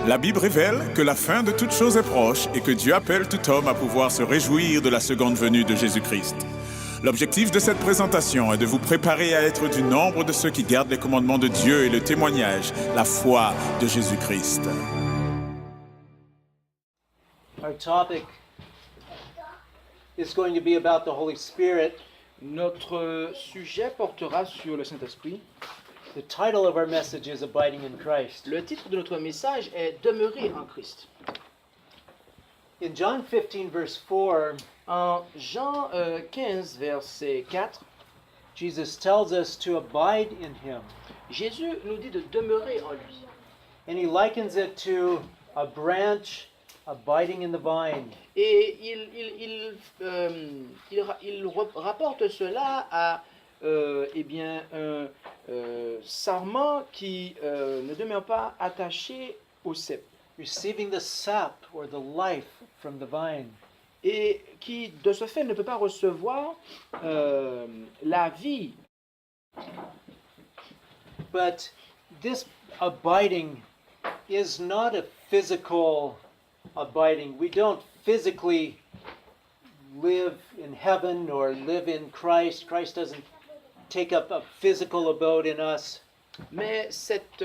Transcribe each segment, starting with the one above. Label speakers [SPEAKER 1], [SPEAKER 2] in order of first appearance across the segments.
[SPEAKER 1] La Bible révèle que la fin de toute chose est proche et que Dieu appelle tout homme à pouvoir se réjouir de la seconde venue de Jésus-Christ. L'objectif de cette présentation est de vous préparer à être du nombre de ceux qui gardent les commandements de Dieu et le témoignage, la foi de Jésus-Christ.
[SPEAKER 2] Our topic is going to be about the Holy Spirit.
[SPEAKER 3] Notre sujet portera sur le Saint-Esprit.
[SPEAKER 2] The title of our message is Abiding in Christ.
[SPEAKER 3] Le titre de notre message est Demeurer en Christ.
[SPEAKER 2] In John 15, verse 4,
[SPEAKER 3] En Jean 15, verset 4,
[SPEAKER 2] Jesus tells us to abide in Him.
[SPEAKER 3] Jésus nous dit de demeurer en lui.
[SPEAKER 2] And He likens it to a branch abiding in the vine.
[SPEAKER 3] Et il rapporte cela à un sarment qui ne demeure pas attaché au cep
[SPEAKER 2] Receiving the sap or the life from the vine.
[SPEAKER 3] et qui de ce fait ne peut pas recevoir la vie.
[SPEAKER 2] But this abiding is not a physical abiding. We don't physically live in heaven or live in Christ. Christ doesn't take up a physical abode in us.
[SPEAKER 3] Mais cette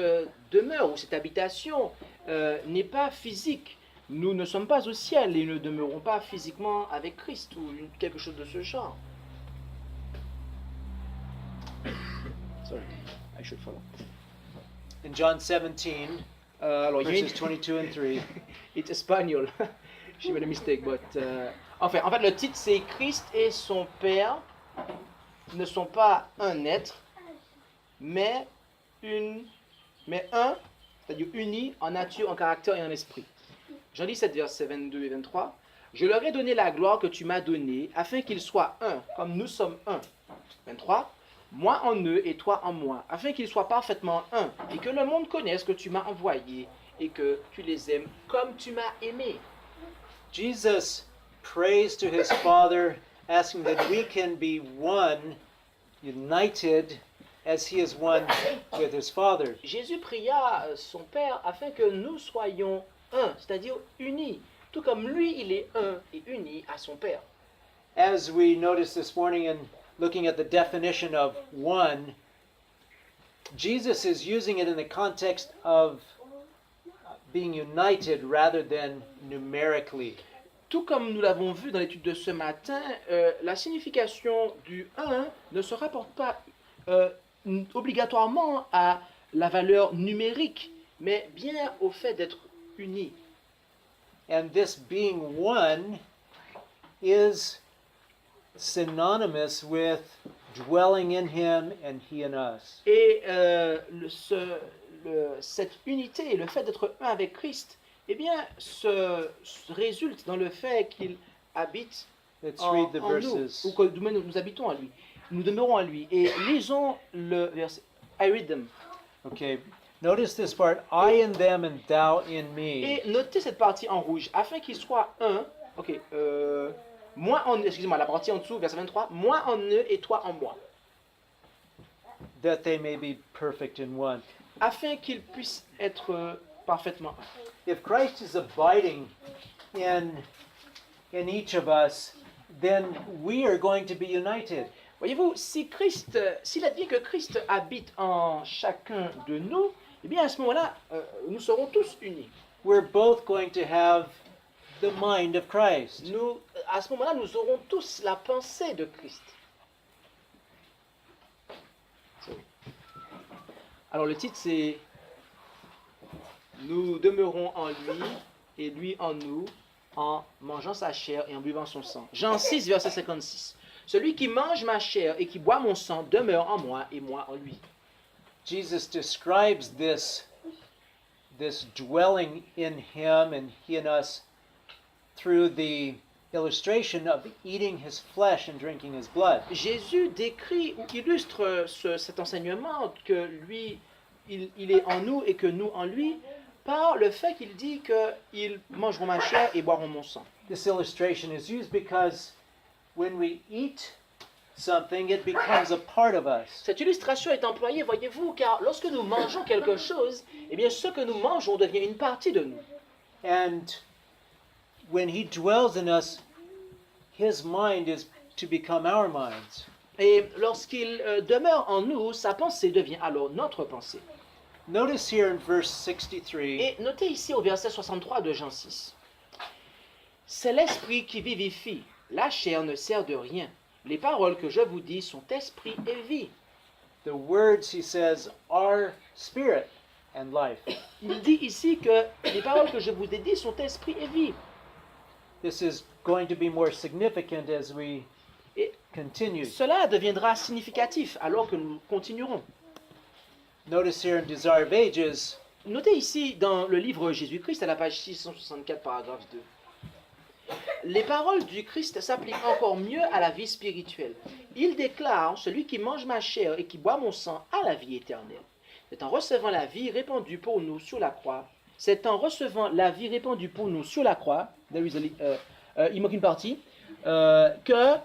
[SPEAKER 3] demeure ou cette habitation n'est pas physique. Nous ne sommes pas au ciel et ne demeurons pas physiquement avec Christ ou quelque chose de ce genre. Sorry, I should follow.
[SPEAKER 2] In John 17,
[SPEAKER 3] Alors, il y a
[SPEAKER 2] verses 22 and 3,
[SPEAKER 3] It's espagnol. She made a mistake, but en fait, le titre c'est Christ et son Père ne sont pas un être, mais un, c'est-à-dire unis en nature, en caractère et en esprit. Jean 17, versets 22 et 23. Je leur ai donné la gloire que tu m'as donnée, afin qu'ils soient un, comme nous sommes un. 23. Moi en eux et toi en moi, afin qu'ils soient parfaitement un, et que le monde connaisse que tu m'as envoyé et que tu les aimes comme tu m'as aimé.
[SPEAKER 2] Jesus prays to His Father, asking that we can be one, united, as He is one with His Father.
[SPEAKER 3] Jésus pria son Père afin que nous soyons un, c'est-à-dire unis, tout comme lui il est un et uni à son Père.
[SPEAKER 2] As we noticed this morning in looking at the definition of one, Jesus is using it in the context of being united rather than numerically.
[SPEAKER 3] Tout comme nous l'avons vu dans l'étude de ce matin, la signification du un ne se rapporte pas obligatoirement à la valeur numérique, mais bien au fait d'être unis.
[SPEAKER 2] And this being one is synonymous with dwelling in Him and He in us.
[SPEAKER 3] Et cette unité, le fait d'être un avec Christ, eh bien, se résulte dans le fait qu'il habite
[SPEAKER 2] Let's
[SPEAKER 3] en,
[SPEAKER 2] read the
[SPEAKER 3] en nous,
[SPEAKER 2] verses.
[SPEAKER 3] ou que nous habitons en lui. Nous demeurons en lui. Et lisons le verset. I read them.
[SPEAKER 2] Okay, notice this part, I in them and thou in me.
[SPEAKER 3] Et notez cette partie en rouge, afin qu'il soit un. Ok. Moi en eux, excusez-moi, la partie en dessous, verset 23. Moi en eux et toi en moi.
[SPEAKER 2] That they may be perfect in one.
[SPEAKER 3] Afin qu'ils puissent être parfaitement un.
[SPEAKER 2] If Christ is abiding in each of us, then we are going to be united.
[SPEAKER 3] Voyez-vous, s'il advient que Christ habite en chacun de nous, eh bien à ce moment-là, nous serons tous unis.
[SPEAKER 2] We're both going to have the mind of Christ.
[SPEAKER 3] À ce moment-là, nous aurons tous la pensée de Christ. Alors le titre c'est Nous demeurons en lui et lui en nous, en mangeant sa chair et en buvant son sang. Jean 6, verset 56. Celui qui mange ma chair et qui boit mon sang demeure en moi et moi en lui.
[SPEAKER 2] Jesus describes this dwelling in Him and He in us through the illustration of eating His flesh and drinking His blood.
[SPEAKER 3] Jésus décrit ou illustre cet enseignement que lui, il est en nous et que nous en lui, par le fait qu'il dit qu'ils mangeront ma chair et boiront mon sang.
[SPEAKER 2] This illustration is used because when we eat something, it becomes a part of us.
[SPEAKER 3] Cette illustration est employée, voyez-vous, car lorsque nous mangeons quelque chose, eh bien ce que nous mangeons devient une partie de nous.
[SPEAKER 2] And when he dwells in us, his mind is to become our minds.
[SPEAKER 3] Et lorsqu'il demeure en nous, sa pensée devient alors notre pensée.
[SPEAKER 2] Notice here in verse 63,
[SPEAKER 3] Et notez ici au verset 63 de Jean 6. C'est l'esprit qui vivifie, la chair ne sert de rien. Les paroles que je vous dis sont esprit et vie.
[SPEAKER 2] the words, he says, are spirit and life.
[SPEAKER 3] Il dit ici que les paroles que je vous ai dites sont esprit et vie.
[SPEAKER 2] This is going to be more significant as we
[SPEAKER 3] Et
[SPEAKER 2] continue.
[SPEAKER 3] cela deviendra significatif alors que nous continuerons.
[SPEAKER 2] Notice here in Desire of Ages,
[SPEAKER 3] Notez ici dans le livre Jésus-Christ à la page 664 paragraphe 2. Les paroles du Christ s'appliquent encore mieux à la vie spirituelle. Il déclare, celui qui mange ma chair et qui boit mon sang a la vie éternelle. C'est en recevant la vie répandue pour nous sur la croix. C'est en recevant la vie répandue pour nous sur la croix, il manque une partie, que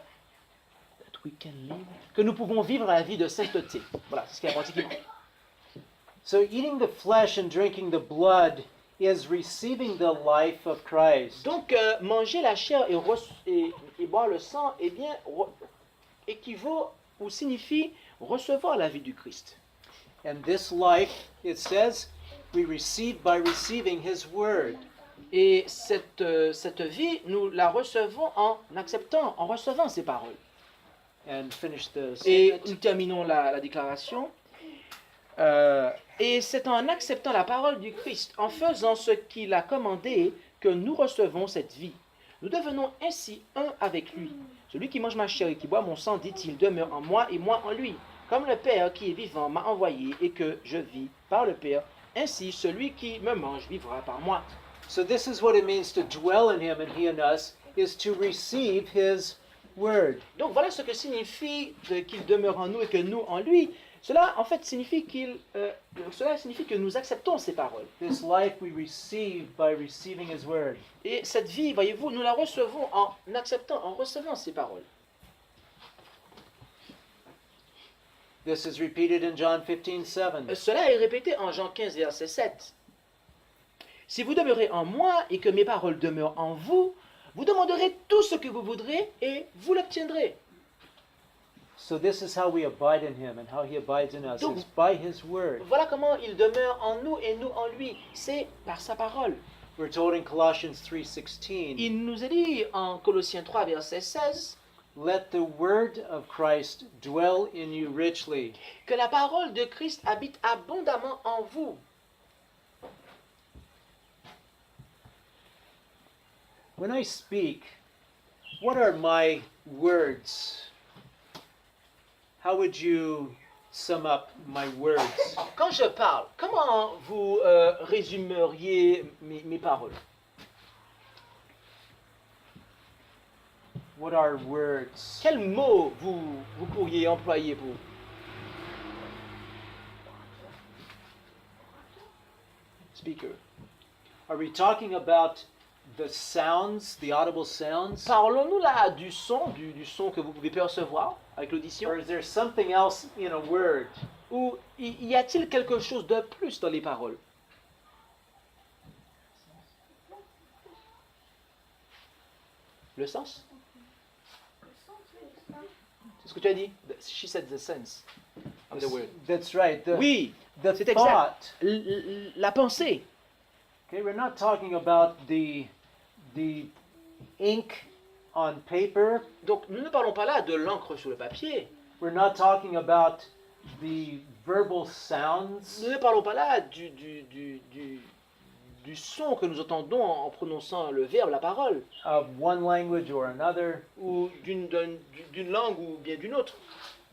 [SPEAKER 3] nous pouvons vivre la vie de sainteté. Voilà, c'est ce qui est la partie qui manque.
[SPEAKER 2] so eating the flesh and drinking the blood is receiving the life of Christ.
[SPEAKER 3] Donc, manger la chair et boire le sang, eh bien, équivaut ou signifie recevoir la vie du Christ.
[SPEAKER 2] And this life, it says, we receive by receiving his word.
[SPEAKER 3] Et cette vie, nous la recevons en acceptant, en recevant ces paroles.
[SPEAKER 2] And finish the
[SPEAKER 3] Et
[SPEAKER 2] statement.
[SPEAKER 3] nous terminons la déclaration. Et c'est en acceptant la parole du Christ, en faisant ce qu'il a commandé, que nous recevons cette vie. Nous devenons ainsi un avec lui. Celui qui mange ma chair et qui boit mon sang, dit-il, demeure en moi et moi en lui. Comme le Père qui est vivant m'a envoyé et que je vis par le Père, ainsi celui qui me mange vivra par moi.
[SPEAKER 2] So this is what it means to dwell in him and he in us, is to receive his word.
[SPEAKER 3] Donc voilà ce que signifie qu'il demeure en nous et que nous en lui. Cela en fait signifie que nous acceptons ces paroles.
[SPEAKER 2] This life we receive by receiving his word.
[SPEAKER 3] Et cette vie, voyez-vous, nous la recevons en acceptant, en recevant ces paroles.
[SPEAKER 2] This is repeated in John 15:7.
[SPEAKER 3] Cela est répété en Jean 15, verset 7. Si vous demeurez en moi et que mes paroles demeurent en vous, vous demanderez tout ce que vous voudrez et vous l'obtiendrez.
[SPEAKER 2] So this is how we abide in him and how he abides in us,
[SPEAKER 3] Donc-
[SPEAKER 2] is by his word.
[SPEAKER 3] Voilà comment il demeure en nous et nous en lui. C'est par sa parole.
[SPEAKER 2] We're told in Colossians 3:16,
[SPEAKER 3] Il nous est dit en Colossiens 3, verset 16,
[SPEAKER 2] let the word of Christ dwell in you richly.
[SPEAKER 3] que la parole de Christ habite abondamment en vous.
[SPEAKER 2] When I speak, what are my words? How would you sum up my words?
[SPEAKER 3] Quand je parle, comment vous résumeriez mes paroles?
[SPEAKER 2] What are words?
[SPEAKER 3] Quels mots vous pourriez employer pour? Speaker.
[SPEAKER 2] Are we talking about the sounds, the audible sounds?
[SPEAKER 3] Parlons-nous là du son, du son que vous pouvez percevoir avec l'audition?
[SPEAKER 2] Or is there something else in a word?
[SPEAKER 3] Ou y a-t-il quelque chose de plus dans les paroles? Le sens? C'est ce que tu as dit? She said the sense of the word.
[SPEAKER 2] That's right. The,
[SPEAKER 3] Oui,
[SPEAKER 2] the
[SPEAKER 3] c'est exact.
[SPEAKER 2] thought.
[SPEAKER 3] La pensée.
[SPEAKER 2] Okay, we're not talking about the ink on paper.
[SPEAKER 3] Donc nous ne parlons pas là de l'encre sur le papier.
[SPEAKER 2] We're not talking about the verbal sounds.
[SPEAKER 3] Nous ne parlons pas là du son que nous entendons en prononçant le verbe, la parole,
[SPEAKER 2] Of one language or another,
[SPEAKER 3] ou d'une langue ou bien d'une autre.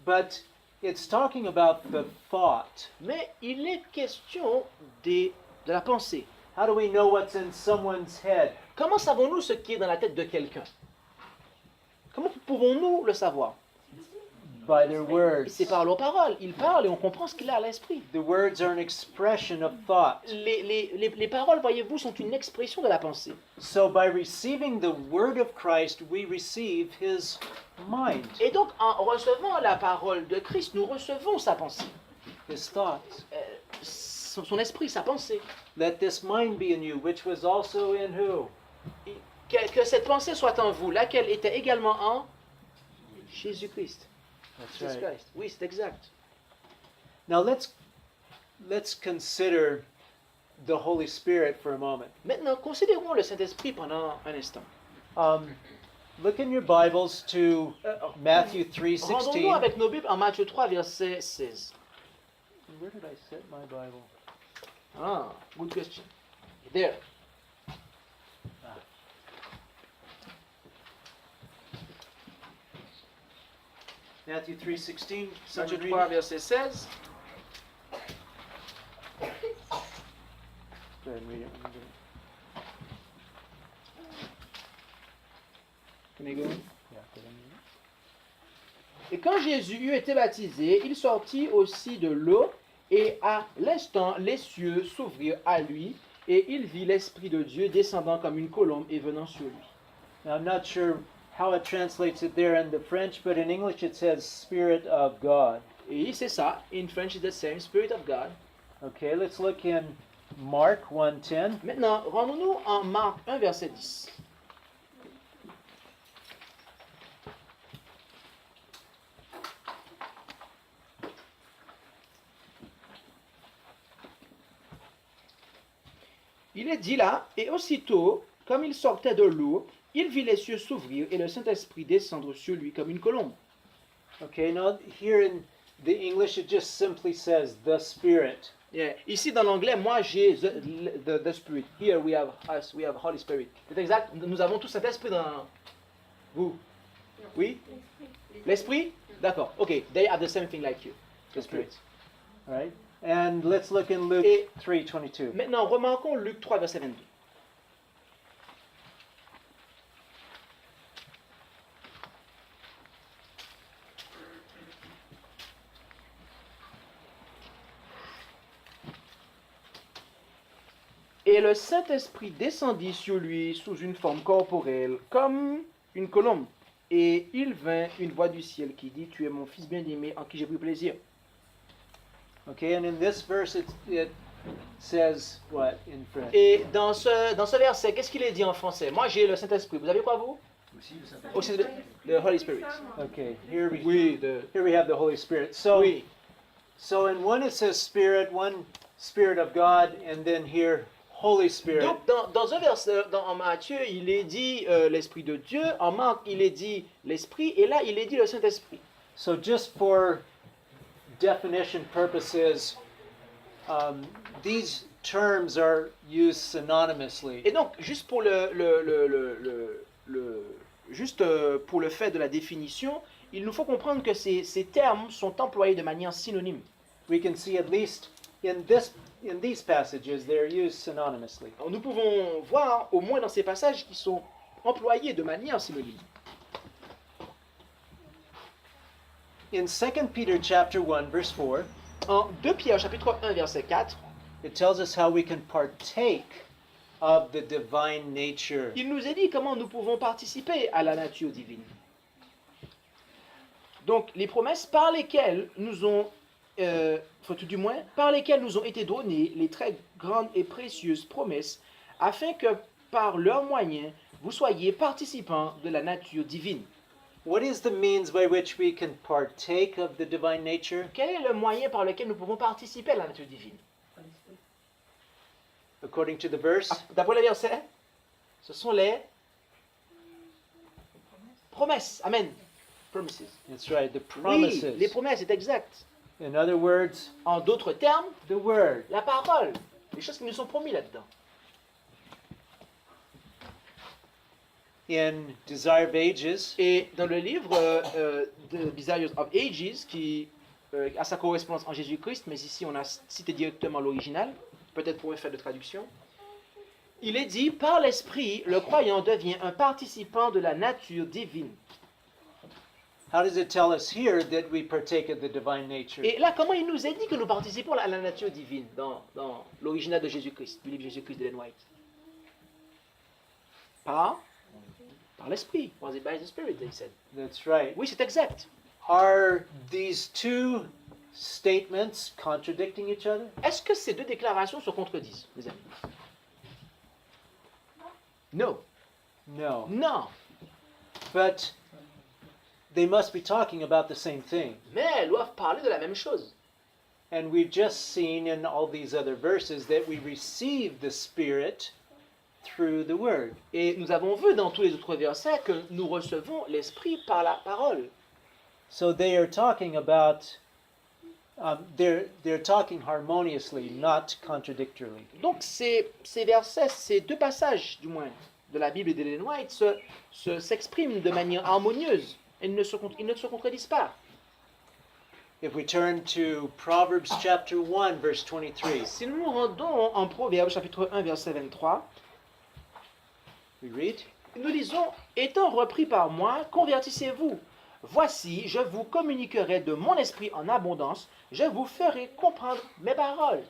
[SPEAKER 2] but it's talking about the thought.
[SPEAKER 3] Mais il est question de la pensée.
[SPEAKER 2] How do we know what's in someone's head?
[SPEAKER 3] Comment savons-nous ce qui est dans la tête de quelqu'un? Comment pouvons-nous le savoir?
[SPEAKER 2] by their words.
[SPEAKER 3] C'est par leurs paroles. Ils parlent et on comprend ce qu'il a à l'esprit.
[SPEAKER 2] The words are an expression of thought.
[SPEAKER 3] Les paroles, voyez-vous, sont une expression de la pensée.
[SPEAKER 2] So by receiving the word of Christ, we receive his mind,
[SPEAKER 3] Et donc, en recevant la parole de Christ, nous recevons sa pensée,
[SPEAKER 2] his thoughts.
[SPEAKER 3] son esprit, sa pensée.
[SPEAKER 2] Let this mind be in you, which was also in who?
[SPEAKER 3] Et que cette pensée soit en vous, laquelle était également en Jésus-Christ.
[SPEAKER 2] That's
[SPEAKER 3] Jesus
[SPEAKER 2] right.
[SPEAKER 3] Christ. Oui, c'est exact.
[SPEAKER 2] Now let's consider the Holy Spirit for a moment.
[SPEAKER 3] Maintenant, considérons le Saint-Esprit pendant un instant.
[SPEAKER 2] Look in your Bibles to Matthew
[SPEAKER 3] Rendons-nous
[SPEAKER 2] 3:16.
[SPEAKER 3] avec nos Bibles en Matthieu 3, verset 16.
[SPEAKER 2] Where did I set my Bible?
[SPEAKER 3] Ah, good question. There.
[SPEAKER 2] Matthew 3:16.
[SPEAKER 3] Matthieu
[SPEAKER 2] Someone read
[SPEAKER 3] 3,
[SPEAKER 2] it?
[SPEAKER 3] verset 16.
[SPEAKER 2] Go ahead and read it. Let me get it.
[SPEAKER 3] Can I go?
[SPEAKER 2] Yeah, go ahead and read it.
[SPEAKER 3] Et quand Jésus eut été baptisé, il sortit aussi de l'eau, et à l'instant, les cieux s'ouvrirent à lui, et il vit l'Esprit de Dieu descendant comme une colombe et venant sur lui.
[SPEAKER 2] Now, I'm not sure how it translates it there in the French, but in English it says Spirit of God.
[SPEAKER 3] Et c'est ça, in French it's the same, Spirit of God.
[SPEAKER 2] Okay, let's look in Mark 1:10.
[SPEAKER 3] Maintenant, rendons-nous en Marc 1, verset 10. Il est dit là, et aussitôt, comme il sortait de l'eau, il vit les cieux s'ouvrir et le Saint-Esprit descendre sur lui comme une colombe.
[SPEAKER 2] Okay, now here in the English it just simply says the Spirit.
[SPEAKER 3] Yeah. Ici dans l'anglais, moi j'ai the Spirit. Here we have us, we have Holy Spirit. C'est exact, nous avons tous cet esprit dans vous. Oui? L'esprit? D'accord. Ok, they are the same thing like you. The Spirit.
[SPEAKER 2] All right? And let's look in Luke
[SPEAKER 3] Et-
[SPEAKER 2] 3:22.
[SPEAKER 3] Maintenant, remarquons Luc 3, verset 22. Et le Saint-Esprit descendit sur lui sous une forme corporelle, comme une colombe. Et il vint une voix du ciel qui dit, tu es mon fils bien-aimé en qui j'ai pris plaisir.
[SPEAKER 2] Okay, and in this verse it says what in French?
[SPEAKER 3] Et dans ce verset, qu'est-ce qu'il est dit en français? Moi, j'ai le Saint-Esprit. Vous avez quoi, vous? Aussi le Holy Spirit.
[SPEAKER 2] Okay, here we
[SPEAKER 3] Oui,
[SPEAKER 2] here we have the Holy Spirit. So
[SPEAKER 3] oui.
[SPEAKER 2] so in one it says Spirit, one Spirit of God, and then here Holy Spirit.
[SPEAKER 3] Donc, dans un verset, en Matthieu, il est dit l'Esprit de Dieu. En Marc, il est dit l'Esprit. Et là, il est dit le Saint-Esprit.
[SPEAKER 2] So just for definition purposes, these terms are used synonymously.
[SPEAKER 3] Et donc, juste pour pour le fait de la définition, il nous faut comprendre que ces termes sont employés de manière synonyme.
[SPEAKER 2] We can see at least in these passages they're used synonymously.
[SPEAKER 3] Alors, nous pouvons voir, au moins dans ces passages, qui sont employés de manière synonyme.
[SPEAKER 2] In 2 Peter chapter 1 verse 4,
[SPEAKER 3] En 2 Pierre, chapitre 1, verset 4,
[SPEAKER 2] it tells us how we can partake of the divine nature.
[SPEAKER 3] il nous est dit comment nous pouvons participer à la nature divine. Donc, les promesses par lesquelles nous ont, enfin, tout du moins, par lesquelles nous ont été données les très grandes et précieuses promesses, afin que par leurs moyens, vous soyez participants de la nature divine.
[SPEAKER 2] What is the means by which we can partake of the divine nature?
[SPEAKER 3] Quel est le moyen par lequel nous pouvons participer à la nature divine?
[SPEAKER 2] According to the verse,
[SPEAKER 3] D'après le verset, ce sont les promesses. Amen. Promises.
[SPEAKER 2] that's right, the
[SPEAKER 3] Oui,
[SPEAKER 2] promises.
[SPEAKER 3] les promesses, c'est exact.
[SPEAKER 2] In other words,
[SPEAKER 3] En d'autres termes,
[SPEAKER 2] the word.
[SPEAKER 3] la parole, les choses qui nous sont promises là-dedans.
[SPEAKER 2] In Desire of Ages,
[SPEAKER 3] Et dans le livre de Desires of Ages, qui a sa correspondance en Jésus-Christ, mais ici on a cité directement l'original, peut-être pour effet de traduction, il est dit, par l'Esprit, le croyant devient un participant de la nature divine.
[SPEAKER 2] How does it tell us here that we partake of the divine nature?
[SPEAKER 3] Et là, comment il nous est dit que nous participons à la nature divine dans l'original de Jésus-Christ, du livre Jésus-Christ d'Ellen White? Par l'Esprit. Was it by the Spirit, they said.
[SPEAKER 2] That's right.
[SPEAKER 3] Oui, c'est exact.
[SPEAKER 2] Are these two statements contradicting each other?
[SPEAKER 3] Est-ce que ces deux déclarations se contredisent, mes amis? Non.
[SPEAKER 2] No.
[SPEAKER 3] Non.
[SPEAKER 2] But they must be talking about the same thing.
[SPEAKER 3] Mais elles doivent parler de la même chose.
[SPEAKER 2] And we've just seen in all these other verses that we receive the Spirit through the Word.
[SPEAKER 3] Et nous avons vu dans tous les autres versets que nous recevons l'Esprit par la parole.
[SPEAKER 2] So they are talking about, they're talking harmoniously, not contradictorily.
[SPEAKER 3] Donc ces versets, ces deux passages du moins de la Bible d'Ellen White s'expriment de manière harmonieuse. Ils ne se contredisent pas.
[SPEAKER 2] If we turn to Proverbs chapter 1, verse 23,
[SPEAKER 3] Si nous nous rendons en Proverbe chapitre 1 verset 23,
[SPEAKER 2] we read,
[SPEAKER 3] nous lisons « Étant repris par moi, convertissez-vous. Voici, je vous communiquerai de mon esprit en abondance, je vous ferai comprendre mes paroles. »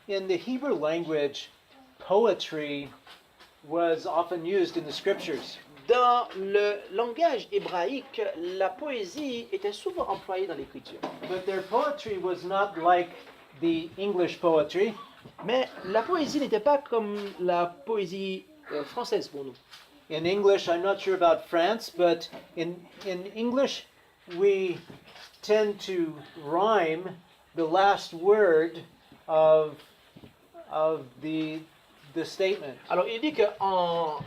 [SPEAKER 2] In the Hebrew language, poetry was often used in the scriptures.
[SPEAKER 3] Dans le langage hébraïque, la poésie était souvent employée dans l'écriture.
[SPEAKER 2] But their poetry was not like the English poetry.
[SPEAKER 3] Mais la poésie n'était pas comme la poésie française pour nous.
[SPEAKER 2] In English, I'm not sure about France, but in English, we tend to rhyme the last word of the statement.
[SPEAKER 3] Alors il dit qu'en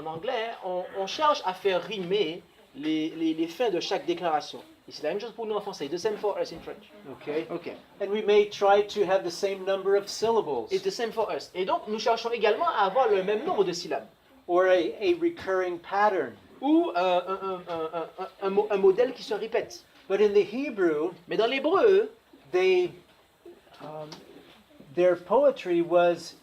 [SPEAKER 3] anglais, on cherche à faire rimer les fins de chaque déclaration. Et c'est la même chose pour nous en français. The same for us in French.
[SPEAKER 2] Okay?
[SPEAKER 3] Okay.
[SPEAKER 2] And we may try to have the same number of syllables
[SPEAKER 3] It's the same for us. Et donc nous cherchons également à avoir le même nombre de syllabes.
[SPEAKER 2] or a recurring pattern.
[SPEAKER 3] Ou un modèle qui se répète.
[SPEAKER 2] But in the Hebrew,
[SPEAKER 3] Mais dans l'hébreu,
[SPEAKER 2] their poetry was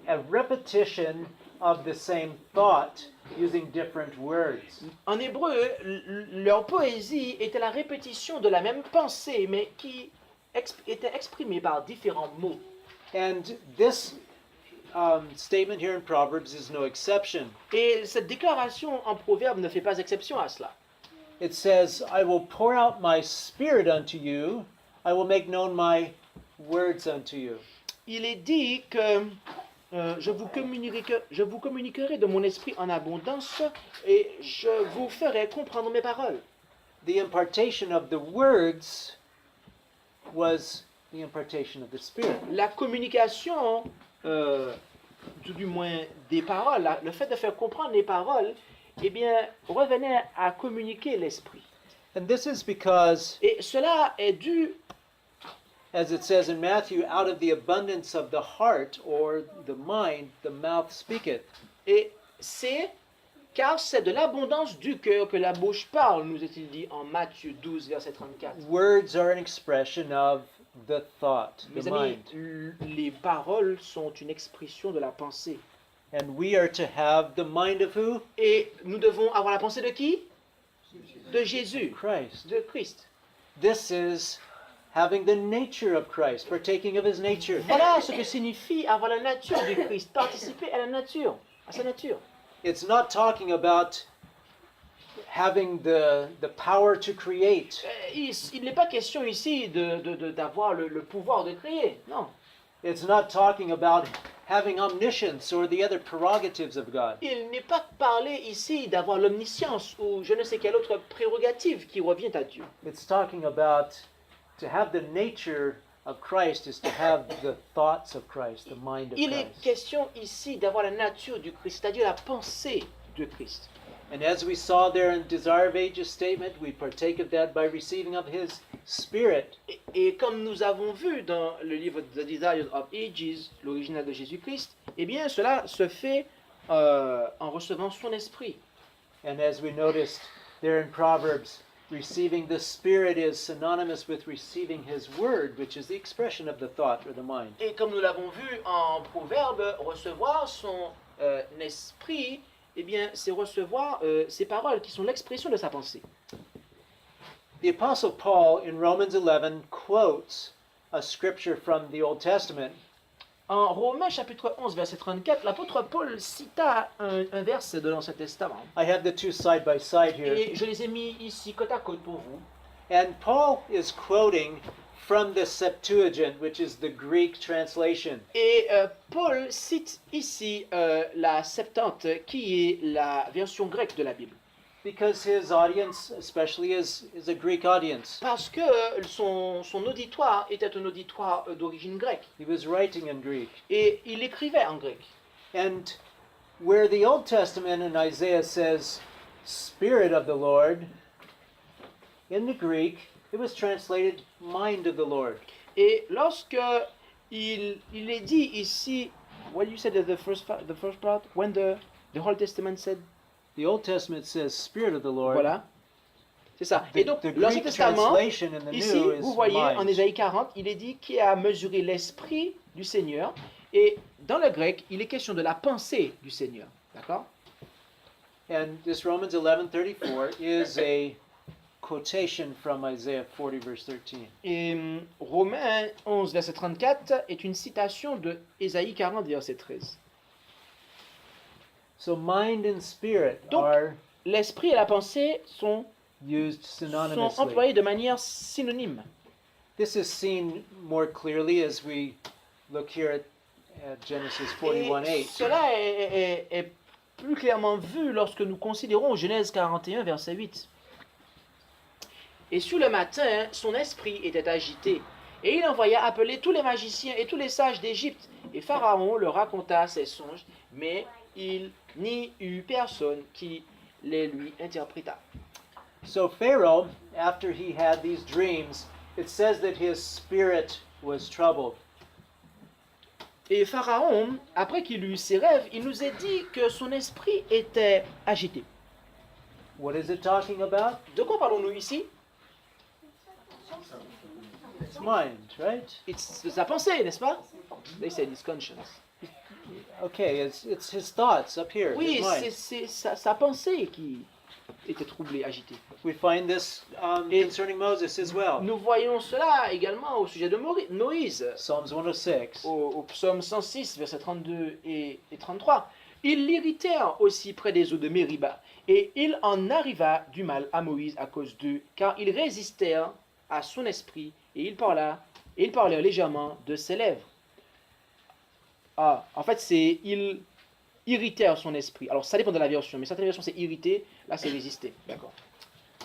[SPEAKER 2] a repetition of the same thought using different words.
[SPEAKER 3] en hébreu, leur poésie était la répétition de la même pensée, mais qui était exprimée par différents mots.
[SPEAKER 2] And this statement here in Proverbs is no exception.
[SPEAKER 3] Et cette déclaration en proverbe ne fait pas exception à cela.
[SPEAKER 2] It says, I will pour out my spirit unto you, I will make known my words unto you.
[SPEAKER 3] Il est dit que je vous communiquerai de mon esprit en abondance et je vous ferai comprendre mes paroles.
[SPEAKER 2] The impartation of the words was the impartation of the Spirit.
[SPEAKER 3] La communication, du moins des paroles, le fait de faire comprendre les paroles, eh bien, revenait à communiquer l'esprit.
[SPEAKER 2] And this is because,
[SPEAKER 3] Et cela est dû,
[SPEAKER 2] as it says in Matthew, out of the abundance of the heart or the mind, the mouth speaketh.
[SPEAKER 3] et c'est car c'est de l'abondance du cœur que la bouche parle, nous est-il dit en Matthieu 12, verset 34.
[SPEAKER 2] Words are an expression of the thought, the
[SPEAKER 3] Mes amis,
[SPEAKER 2] mind.
[SPEAKER 3] les paroles sont une expression de la pensée.
[SPEAKER 2] And we are to have the mind of who?
[SPEAKER 3] Et nous devons avoir la pensée de qui? De Jésus,
[SPEAKER 2] Christ.
[SPEAKER 3] de Christ.
[SPEAKER 2] This is having the nature of Christ, partaking of his nature.
[SPEAKER 3] Voilà ce que signifie avoir la nature de Christ, participer à la nature, à sa nature.
[SPEAKER 2] It's not talking about having the power to create.
[SPEAKER 3] Il n'est pas question ici d'avoir le pouvoir de créer, non.
[SPEAKER 2] It's not talking about having omniscience or the other prerogatives of God.
[SPEAKER 3] Il n'est pas parlé ici d'avoir l'omniscience ou je ne sais quelle autre prérogative qui revient à Dieu.
[SPEAKER 2] It's talking about to have the nature of Christ is to have the thoughts of Christ, the mind of
[SPEAKER 3] Il est
[SPEAKER 2] Christ.
[SPEAKER 3] question ici d'avoir la nature du Christ, c'est-à-dire la pensée de Christ.
[SPEAKER 2] And as we saw there in Desire of Ages statement, we partake of that by receiving of his Spirit.
[SPEAKER 3] Et comme nous avons vu dans le livre The Desire of Ages, l'original de Jésus-Christ, eh bien cela se fait en recevant son esprit.
[SPEAKER 2] And as we noticed there in Proverbs, receiving the Spirit is synonymous with receiving his word, which is the expression of the thought or the mind.
[SPEAKER 3] Et comme nous l'avons vu en Proverbe, recevoir son esprit, eh bien c'est recevoir ses paroles qui sont l'expression de sa pensée.
[SPEAKER 2] The Apostle Paul in Romans 11 quotes a scripture from the Old Testament.
[SPEAKER 3] En Romains chapitre 11, verset 34, l'apôtre Paul cita un verset de l'Ancien Testament.
[SPEAKER 2] I have the two side by side here.
[SPEAKER 3] Et je les ai mis ici côte à côte pour vous.
[SPEAKER 2] And Paul is quoting from the Septuagint, which is the Greek translation.
[SPEAKER 3] Et Paul cite ici la Septante, qui est la version grecque de la Bible.
[SPEAKER 2] Because his audience, especially, is a Greek audience.
[SPEAKER 3] Parce que son auditoire était un auditoire d'origine grecque.
[SPEAKER 2] He was writing in Greek.
[SPEAKER 3] Et il écrivait en grec.
[SPEAKER 2] And where the Old Testament in Isaiah says, Spirit of the Lord, in the Greek, it was translated Mind of the Lord.
[SPEAKER 3] Et lorsque il est dit ici, what you said the first part, when the Old Testament said,
[SPEAKER 2] The Old Testament says Spirit of the Lord.
[SPEAKER 3] voilà, c'est ça.
[SPEAKER 2] The,
[SPEAKER 3] Et donc
[SPEAKER 2] the
[SPEAKER 3] l'Ancien
[SPEAKER 2] Greek
[SPEAKER 3] Testament,
[SPEAKER 2] translation in the
[SPEAKER 3] ici,
[SPEAKER 2] New is
[SPEAKER 3] vous voyez en
[SPEAKER 2] mind.
[SPEAKER 3] Ésaïe 40, il est dit qui a mesuré l'esprit du Seigneur. Et dans le grec, il est question de la pensée du Seigneur. D'accord?
[SPEAKER 2] And this Romans 11:34 is a quotation from Isaiah 40 verse 13.
[SPEAKER 3] Et Romains 11, verset 34 est une citation de Ésaïe 40, verset 13.
[SPEAKER 2] So mind and spirit
[SPEAKER 3] Donc,
[SPEAKER 2] are
[SPEAKER 3] L'esprit et la pensée sont
[SPEAKER 2] used synonymously.
[SPEAKER 3] employés de manière synonyme.
[SPEAKER 2] This is seen more clearly as we look here at Genesis
[SPEAKER 3] Et
[SPEAKER 2] 41:8.
[SPEAKER 3] cela est plus clairement vu lorsque nous considérons Genèse 41, verset 8. Et sur le matin, son esprit était agité, et il envoya appeler tous les magiciens et tous les sages d'Égypte. Et Pharaon leur raconta ses songes, mais il n'y eut personne qui les lui interpréta.
[SPEAKER 2] So Pharaoh, after he had these dreams, it says that his spirit was troubled.
[SPEAKER 3] Et Pharaon, après qu'il eut ses rêves, il nous est dit que son esprit était agité.
[SPEAKER 2] What is it talking about?
[SPEAKER 3] De quoi parlons-nous ici?
[SPEAKER 2] It's mind, right?
[SPEAKER 3] C'est sa pensée, n'est-ce pas? They said his conscience.
[SPEAKER 2] Okay, it's his thoughts up here.
[SPEAKER 3] Oui,
[SPEAKER 2] his mind.
[SPEAKER 3] c'est sa pensée qui était troublée, agitée.
[SPEAKER 2] We find this concerning Moses as well.
[SPEAKER 3] Nous voyons cela également au sujet de Moïse,
[SPEAKER 2] Psalms 106.
[SPEAKER 3] au psaume 106, versets 32 et 33. Ils l'irritèrent aussi près des eaux de Mériba, et il en arriva du mal à Moïse à cause d'eux, car ils résistèrent à son esprit, et ils parlèrent légèrement de ses lèvres. Ah, en fait, c'est ils irritèrent son esprit. Alors, ça dépend de la version, mais certaines versions, c'est irriter, là, c'est résister. D'accord.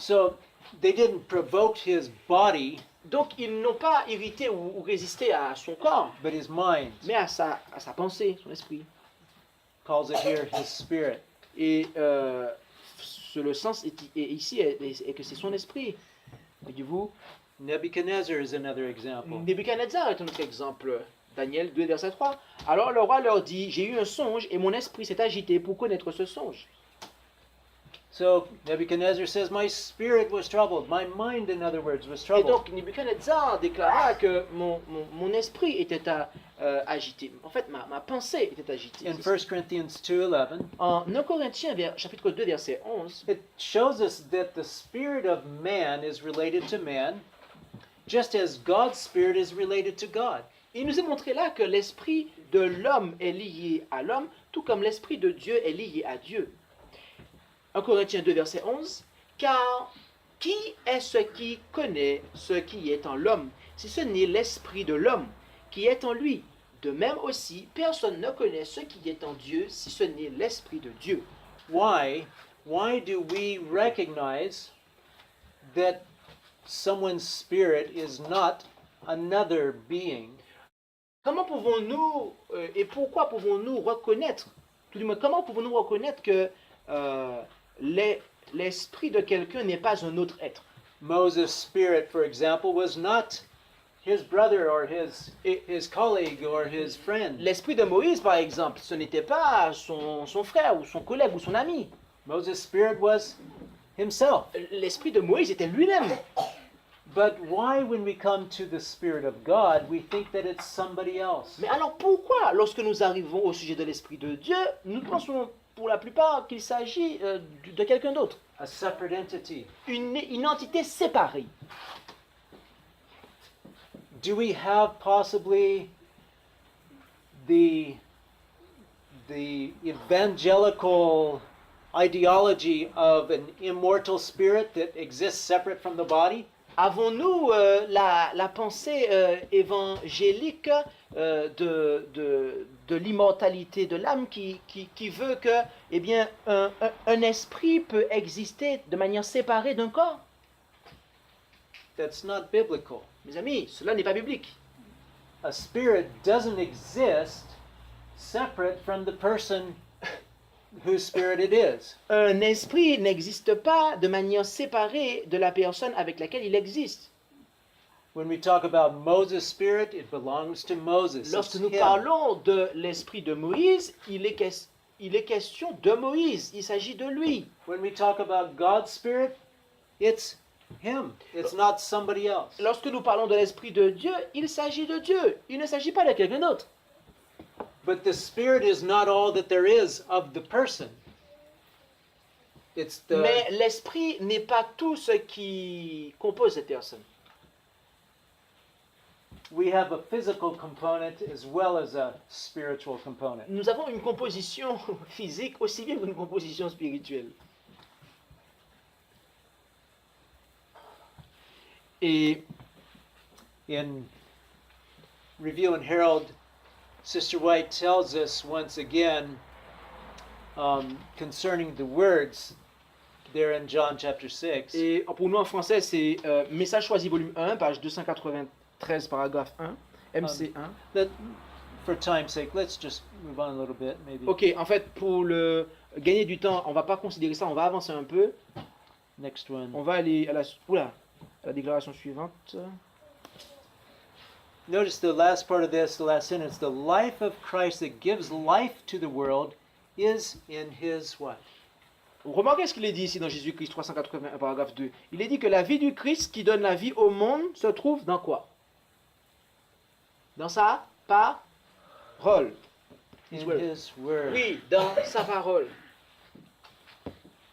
[SPEAKER 2] So they didn't provoke his body,
[SPEAKER 3] Donc, ils n'ont pas irrité ou résisté à son corps,
[SPEAKER 2] but his mind.
[SPEAKER 3] mais à sa pensée, son esprit.
[SPEAKER 2] Calls it here his spirit.
[SPEAKER 3] Et le sens ici est que c'est son esprit. Voyez-vous,
[SPEAKER 2] Nebuchadnezzar is another example.
[SPEAKER 3] Nebuchadnezzar est un autre exemple. Daniel 2, verset 3. Alors le roi leur dit, j'ai eu un songe et mon esprit s'est agité pour connaître ce songe.
[SPEAKER 2] So Nebuchadnezzar says, my spirit was troubled. My mind, in other words, was
[SPEAKER 3] Et
[SPEAKER 2] troubled.
[SPEAKER 3] donc Nebuchadnezzar déclara que mon esprit était agité. En fait, ma pensée était agitée.
[SPEAKER 2] In 1 Corinthians 2:11,
[SPEAKER 3] En 1 Corinthiens, chapitre 2, verset 11,
[SPEAKER 2] it shows us that the spirit of man is related to man, just as God's spirit is related to God.
[SPEAKER 3] il nous est montré là que l'esprit de l'homme est lié à l'homme, tout comme l'esprit de Dieu est lié à Dieu. 1 Corinthiens 2, verset 11, car qui est ce qui connaît ce qui est en l'homme, si ce n'est l'esprit de l'homme qui est en lui? De même aussi, personne ne connaît ce qui est en Dieu, si ce n'est l'esprit de Dieu.
[SPEAKER 2] Why do we recognize that someone's spirit is not another being?
[SPEAKER 3] Comment pouvons-nous et pourquoi pouvons-nous reconnaître, tout du moins, comment pouvons-nous reconnaître que l'esprit de quelqu'un n'est pas un autre être?
[SPEAKER 2] Moses' spirit, for example, was not his brother or his colleague or his friend.
[SPEAKER 3] L'esprit de Moïse, par exemple, ce n'était pas son frère ou son collègue ou son ami.
[SPEAKER 2] Moses' spirit was himself.
[SPEAKER 3] L'esprit de Moïse était lui-même.
[SPEAKER 2] But why, when we come to the Spirit of God, we think that it's somebody else?
[SPEAKER 3] Mais alors pourquoi, lorsque nous arrivons au sujet de l'esprit de Dieu, nous pensons pour la plupart qu'il s'agit de quelqu'un d'autre?
[SPEAKER 2] a separate entity.
[SPEAKER 3] une entité séparée.
[SPEAKER 2] Do we have possibly the evangelical ideology of an immortal spirit that exists separate from the body?
[SPEAKER 3] Avons-nous la pensée évangélique de l'immortalité de l'âme qui veut que eh bien, un esprit peut exister de manière séparée d'un corps?
[SPEAKER 2] That's not biblical.
[SPEAKER 3] Mes amis, cela n'est pas biblique.
[SPEAKER 2] A spirit doesn't exist separate from the person whose spirit it is.
[SPEAKER 3] Un esprit n'existe pas de manière séparée de la personne avec laquelle il existe.
[SPEAKER 2] When we talk about Moses' spirit, it belongs to Moses.
[SPEAKER 3] Lorsque
[SPEAKER 2] It's
[SPEAKER 3] nous
[SPEAKER 2] him.
[SPEAKER 3] parlons de l'esprit de Moïse, il est question de Moïse, il s'agit de lui.
[SPEAKER 2] When we talk about God's spirit, it's him. It's not somebody else.
[SPEAKER 3] Lorsque nous parlons de l'esprit de Dieu, il s'agit de Dieu, il ne s'agit pas de quelqu'un d'autre.
[SPEAKER 2] But the spirit is not all that there is of the person. It's the
[SPEAKER 3] Mais l'esprit n'est pas tout ce qui compose cette personne.
[SPEAKER 2] we have a physical component as well as a spiritual component.
[SPEAKER 3] Nous avons une composition physique aussi bien qu'une composition spirituelle. Et
[SPEAKER 2] In Review and Herald, Sister White tells us once again concerning the words there in John chapter 6.
[SPEAKER 3] Et pour nous en français, c'est Message choisi volume 1, page 293, paragraphe 1, MC1.
[SPEAKER 2] For time's sake, let's just move on a little bit, maybe.
[SPEAKER 3] Ok, en fait, pour gagner du temps, on va pas considérer ça, on va avancer un peu.
[SPEAKER 2] Next one.
[SPEAKER 3] On va aller à la déclaration suivante.
[SPEAKER 2] Notice the last part of this, the last sentence. The life of Christ that gives life to the world is in his what?
[SPEAKER 3] Remarquez ce qu'il est dit ici dans Jésus-Christ 381, paragraphe 2. Il est dit que la vie du Christ qui donne la vie au monde se trouve dans quoi? Dans sa parole. His
[SPEAKER 2] In
[SPEAKER 3] word.
[SPEAKER 2] his word.
[SPEAKER 3] Oui, dans sa parole.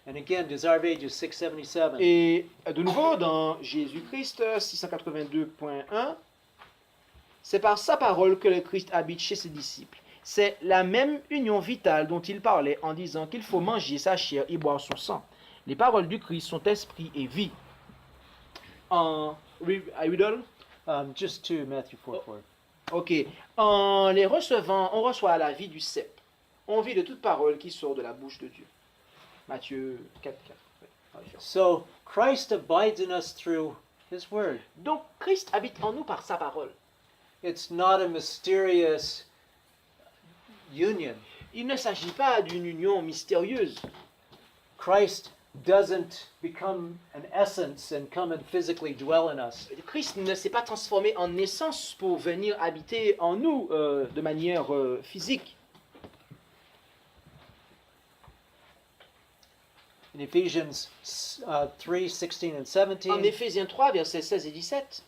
[SPEAKER 2] And again, Desire of Ages 677.
[SPEAKER 3] Et de nouveau, dans Jésus-Christ 682.1, c'est par sa parole que le Christ habite chez ses disciples. C'est la même union vitale dont il parlait en disant qu'il faut manger sa chair et boire son sang. Les paroles du Christ sont esprit et vie. I read all?
[SPEAKER 2] Just to Matthew 4:4.
[SPEAKER 3] Ok. En les recevant, on reçoit la vie du cep. On vit de toute parole qui sort de la bouche de Dieu. Matthieu 4:4.
[SPEAKER 2] So Christ abides in us through his word.
[SPEAKER 3] Donc Christ habite en nous par sa parole.
[SPEAKER 2] It's not a mysterious union.
[SPEAKER 3] Il ne s'agit pas d'une union mystérieuse.
[SPEAKER 2] Christ doesn't become an essence and come and physically dwell in us.
[SPEAKER 3] Christ ne s'est pas transformé en essence pour venir habiter en nous de manière physique.
[SPEAKER 2] In Ephesians 3:16 and 17,
[SPEAKER 3] En Éphésiens 3, versets 16 et 17,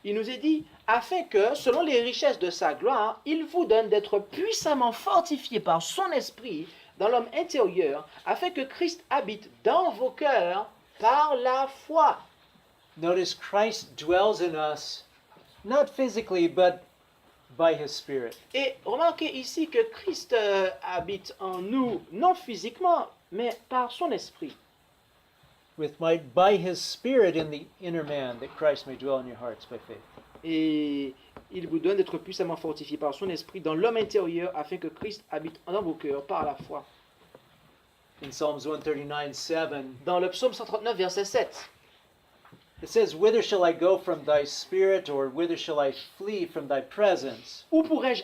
[SPEAKER 3] il nous est dit, afin que, selon les richesses de sa gloire, il vous donne d'être puissamment fortifiés par son esprit dans l'homme intérieur, afin que Christ habite dans vos cœurs par la foi.
[SPEAKER 2] notice Christ dwells in us, not physically, but by his Spirit.
[SPEAKER 3] Et remarquez ici que Christ habite en nous, non physiquement, mais par son esprit.
[SPEAKER 2] By his Spirit in the inner man, that Christ may dwell in your hearts by faith.
[SPEAKER 3] Et il vous donne d'être puissamment fortifié par son esprit dans l'homme intérieur, afin que Christ habite dans vos cœurs par la foi.
[SPEAKER 2] In Psalms 139:7,
[SPEAKER 3] Dans le psaume 139, verset 7,
[SPEAKER 2] it says, "Whither shall I go from thy spirit, or whither shall I flee from thy presence?"
[SPEAKER 3] où pourrais-je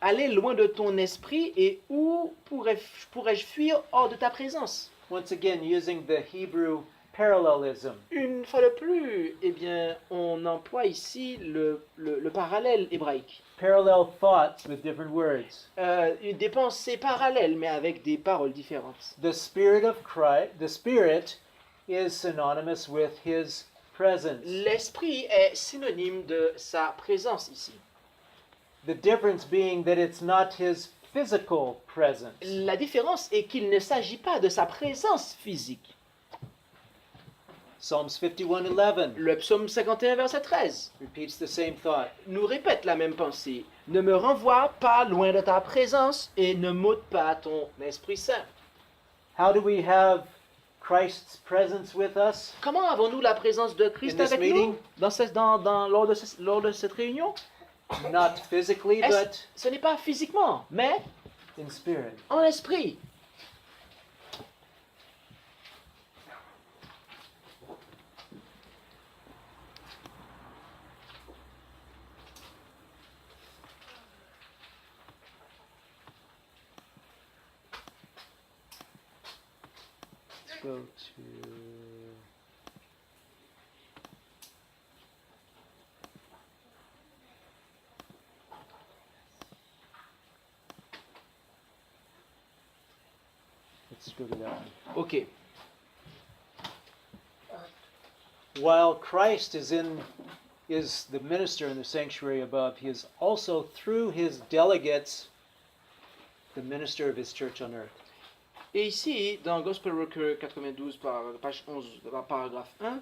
[SPEAKER 3] aller loin de ton esprit et où pourrais-je fuir hors de ta présence?
[SPEAKER 2] Once again, using the Hebrew parallelism.
[SPEAKER 3] Une fois de plus, eh bien, on emploie ici le parallèle hébraïque.
[SPEAKER 2] Parallel thoughts with different words.
[SPEAKER 3] Des pensées parallèles, mais avec des paroles différentes.
[SPEAKER 2] The Spirit of Christ, the Spirit is synonymous with his presence.
[SPEAKER 3] L'esprit est synonyme de sa présence ici.
[SPEAKER 2] The difference being that it's not his physical presence.
[SPEAKER 3] La différence est qu'il ne s'agit pas de sa présence physique.
[SPEAKER 2] Psalms 51:11
[SPEAKER 3] Le psaume 51, verset 13,
[SPEAKER 2] repeats the same thought.
[SPEAKER 3] nous répète la même pensée. Ne me renvoie pas loin de ta présence et ne m'ôte pas ton Esprit Saint.
[SPEAKER 2] How do we have Christ's presence with us?
[SPEAKER 3] Comment avons-nous la présence de Christ
[SPEAKER 2] In this
[SPEAKER 3] avec
[SPEAKER 2] meeting?
[SPEAKER 3] nous lors de cette réunion?
[SPEAKER 2] Not physically, but
[SPEAKER 3] Ce n'est pas physiquement, mais
[SPEAKER 2] in spirit.
[SPEAKER 3] en esprit.
[SPEAKER 2] Let's go to let's go to that one.
[SPEAKER 3] Ok.
[SPEAKER 2] While Christ is the minister in the sanctuary above, he is also through his delegates the minister of his church on earth.
[SPEAKER 3] Et ici, dans Gospel Worker 92, page 11, paragraphe 1,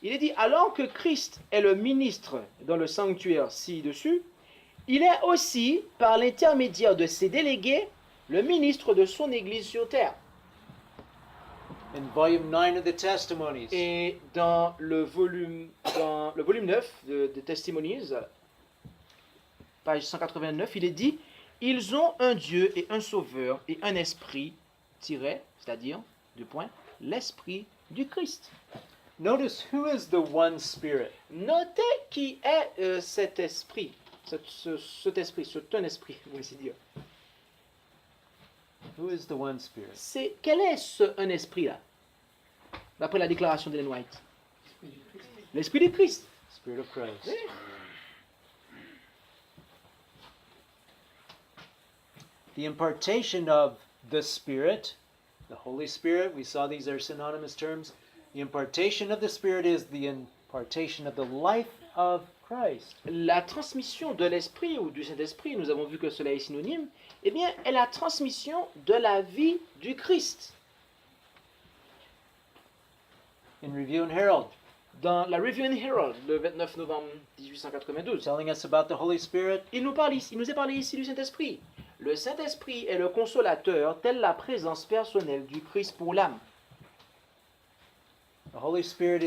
[SPEAKER 3] il est dit, alors que Christ est le ministre dans le sanctuaire ci-dessus, il est aussi, par l'intermédiaire de ses délégués, le ministre de son Église sur terre.
[SPEAKER 2] In volume 9 of the Testimonies,
[SPEAKER 3] Et dans le volume 9 de Testimonies, page 189, il est dit, ils ont un Dieu et un Sauveur et un esprit, c'est-à-dire, l'esprit du Christ.
[SPEAKER 2] notice who is the one Spirit.
[SPEAKER 3] Notez qui est cet esprit, cet esprit, on va ainsi dire.
[SPEAKER 2] Who is the one Spirit?
[SPEAKER 3] Quel est un esprit-là, d'après la déclaration d'Ellen White? L'esprit du Christ.
[SPEAKER 2] Spirit of Christ.
[SPEAKER 3] Oui.
[SPEAKER 2] The impartation of the Spirit, the Holy Spirit, we saw these are synonymous terms. The impartation of the Spirit is the impartation of the life of Christ.
[SPEAKER 3] La transmission de l'esprit ou du Saint-Esprit, nous avons vu que cela est synonyme, eh bien, est la transmission de la vie du Christ.
[SPEAKER 2] In Review and Herald,
[SPEAKER 3] Dans la Review and Herald, le 29 novembre 1892,
[SPEAKER 2] telling us about the Holy Spirit,
[SPEAKER 3] il nous est parlé ici du Saint-Esprit. Le Saint-Esprit est le consolateur, telle la présence personnelle du Christ pour l'âme.
[SPEAKER 2] the Holy Spirit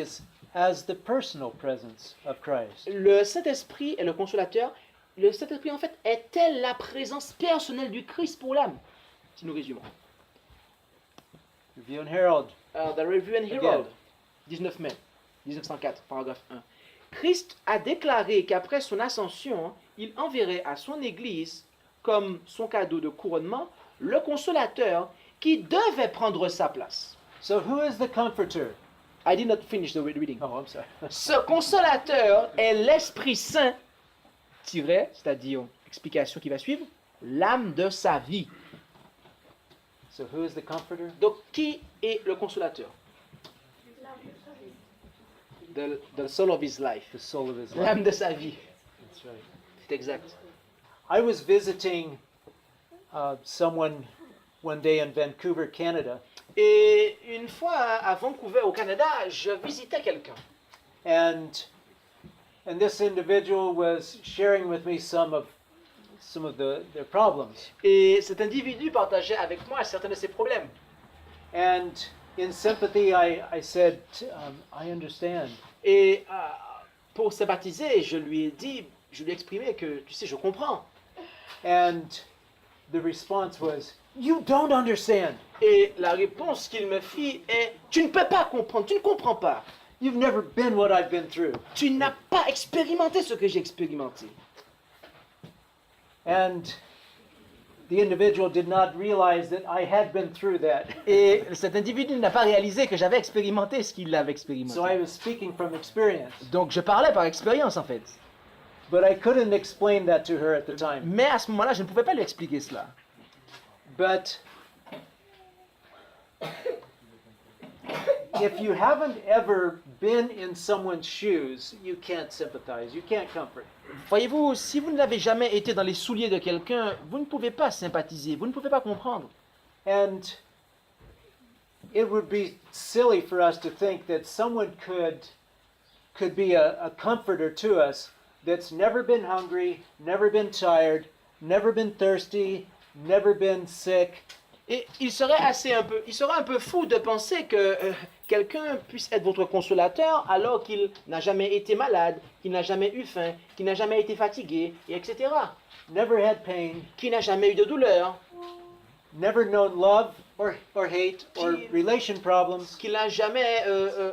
[SPEAKER 2] has the personal presence of Christ.
[SPEAKER 3] Le Saint-Esprit est le consolateur. Le Saint-Esprit, en fait, est telle la présence personnelle du Christ pour l'âme. Si nous résumons.
[SPEAKER 2] Review and Herald,
[SPEAKER 3] The Review and Herald, 19 mai 1904, paragraphe 1. Christ a déclaré qu'après son ascension, il enverrait à son Église, comme son cadeau de couronnement, le consolateur qui devait prendre sa place.
[SPEAKER 2] so who is the Comforter?
[SPEAKER 3] I did not finish the reading.
[SPEAKER 2] Oh, I'm sorry.
[SPEAKER 3] Ce consolateur est l'Esprit Saint, c'est-à-dire, explication qui va suivre, l'âme de sa vie.
[SPEAKER 2] So who is the Comforter?
[SPEAKER 3] Donc, qui est le consolateur? The soul of his life.
[SPEAKER 2] The soul of his life.
[SPEAKER 3] L'âme de sa vie.
[SPEAKER 2] That's right.
[SPEAKER 3] C'est exact.
[SPEAKER 2] I was visiting someone one day in Vancouver, Canada,
[SPEAKER 3] Et une fois à Vancouver, au Canada, je visitais quelqu'un.
[SPEAKER 2] and this individual was sharing with me some of their problems.
[SPEAKER 3] Et cet individu partageait avec moi certains de ses problèmes.
[SPEAKER 2] And in sympathy, I said, I understand.
[SPEAKER 3] Et pour se baptiser, je lui ai exprimé que, tu sais, je comprends.
[SPEAKER 2] And the response was, you don't understand.
[SPEAKER 3] Et la réponse qu'il me fit est, tu ne peux pas comprendre, tu ne comprends pas.
[SPEAKER 2] You've never been what I've been through.
[SPEAKER 3] Tu n'as pas expérimenté ce que j'ai expérimenté.
[SPEAKER 2] And the individual did not realize that I had been through that.
[SPEAKER 3] Et cet individu n'a pas réalisé que j'avais expérimenté ce qu'il avait expérimenté.
[SPEAKER 2] So I was speaking from experience.
[SPEAKER 3] Donc je parlais par expérience en fait.
[SPEAKER 2] But I couldn't explain that to her at the time.
[SPEAKER 3] Mais à ce moment-là, je ne pouvais pas lui expliquer cela.
[SPEAKER 2] But if you haven't ever been in someone's shoes, you can't sympathize, you can't comfort.
[SPEAKER 3] Voyez-vous, si vous n'avez jamais été dans les souliers de quelqu'un, vous ne pouvez pas sympathiser, vous ne pouvez pas comprendre.
[SPEAKER 2] And it would be silly for us to think that someone could be a comforter to us that's never been hungry, never been tired, never been thirsty, never been sick.
[SPEAKER 3] Et il serait un peu fou de penser que quelqu'un puisse être votre consolateur alors qu'il n'a jamais été malade, qu'il n'a jamais eu faim, qu'il n'a jamais été fatigué, et etc.
[SPEAKER 2] Never had pain,
[SPEAKER 3] Qu'il n'a jamais eu de douleur,
[SPEAKER 2] never known love or hate or
[SPEAKER 3] Qui-
[SPEAKER 2] relation problems.
[SPEAKER 3] qu'il n'a jamais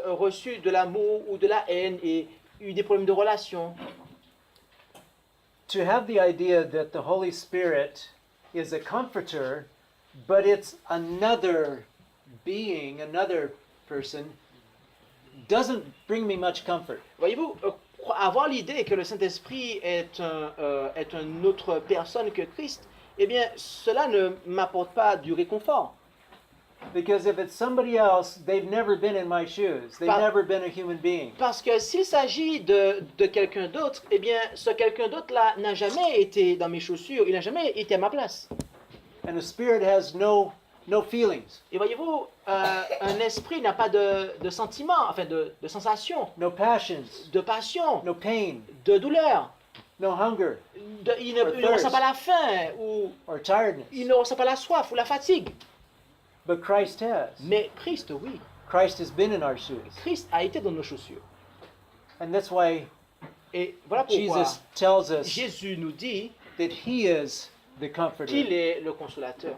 [SPEAKER 3] reçu de l'amour ou de la haine et eu des problèmes de relation.
[SPEAKER 2] To have the idea that the Holy Spirit is a comforter, but it's another being, another person, doesn't bring me much comfort.
[SPEAKER 3] Voyez-vous, avoir l'idée que le Saint-Esprit est une autre personne que Christ, eh bien, cela ne m'apporte pas du réconfort.
[SPEAKER 2] Because if it's somebody else, they've never been in my shoes. They've
[SPEAKER 3] Pas-
[SPEAKER 2] never been a human being.
[SPEAKER 3] Parce que s'il s'agit de quelqu'un d'autre, eh bien, ce quelqu'un d'autre-là n'a jamais été dans mes chaussures, il n'a jamais été à ma place.
[SPEAKER 2] And the Spirit has no feelings,
[SPEAKER 3] Et voyez-vous, un esprit n'a pas de sentiments, enfin de sensations,
[SPEAKER 2] no passions,
[SPEAKER 3] de passion,
[SPEAKER 2] no pain,
[SPEAKER 3] de douleur.
[SPEAKER 2] no hunger
[SPEAKER 3] Il ne ressent pas la faim, ou
[SPEAKER 2] or tiredness.
[SPEAKER 3] il ne ressent pas la soif ou la fatigue.
[SPEAKER 2] But Christ has.
[SPEAKER 3] Mais Christ, oui.
[SPEAKER 2] Christ has been in our shoes.
[SPEAKER 3] Christ a été dans nos chaussures.
[SPEAKER 2] And that's why
[SPEAKER 3] Et voilà pourquoi
[SPEAKER 2] Jesus tells us
[SPEAKER 3] Jésus nous dit
[SPEAKER 2] that He is the
[SPEAKER 3] qu'il
[SPEAKER 2] comforter.
[SPEAKER 3] est le consolateur.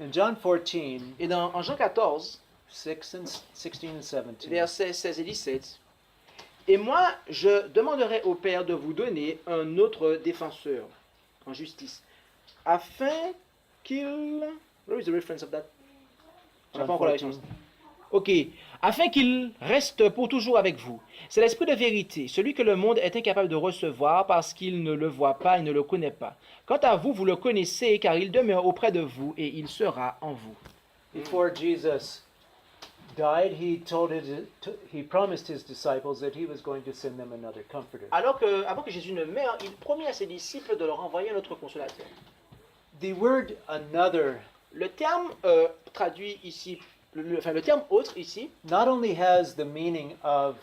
[SPEAKER 2] In John 14,
[SPEAKER 3] Et en Jean 14,
[SPEAKER 2] 16 and 17.
[SPEAKER 3] versets 16 et 17, et moi, je demanderai au Père de vous donner un autre défenseur en justice, afin qu'il... Where is the reference of that? J'ai
[SPEAKER 2] John
[SPEAKER 3] pas encore la
[SPEAKER 2] 14.
[SPEAKER 3] référence. Ok. Afin qu'il reste pour toujours avec vous. C'est l'esprit de vérité, celui que le monde est incapable de recevoir parce qu'il ne le voit pas et ne le connaît pas. Quant à vous, vous le connaissez car il demeure auprès de vous et il sera en vous.
[SPEAKER 2] Before Jesus died, he promised his disciples that he was going to send them another comforter.
[SPEAKER 3] Avant que Jésus ne meure, il promit à ses disciples de leur envoyer un autre consolateur.
[SPEAKER 2] The word another
[SPEAKER 3] Le terme traduit ici, le terme autre ici,
[SPEAKER 2] not only has the meaning of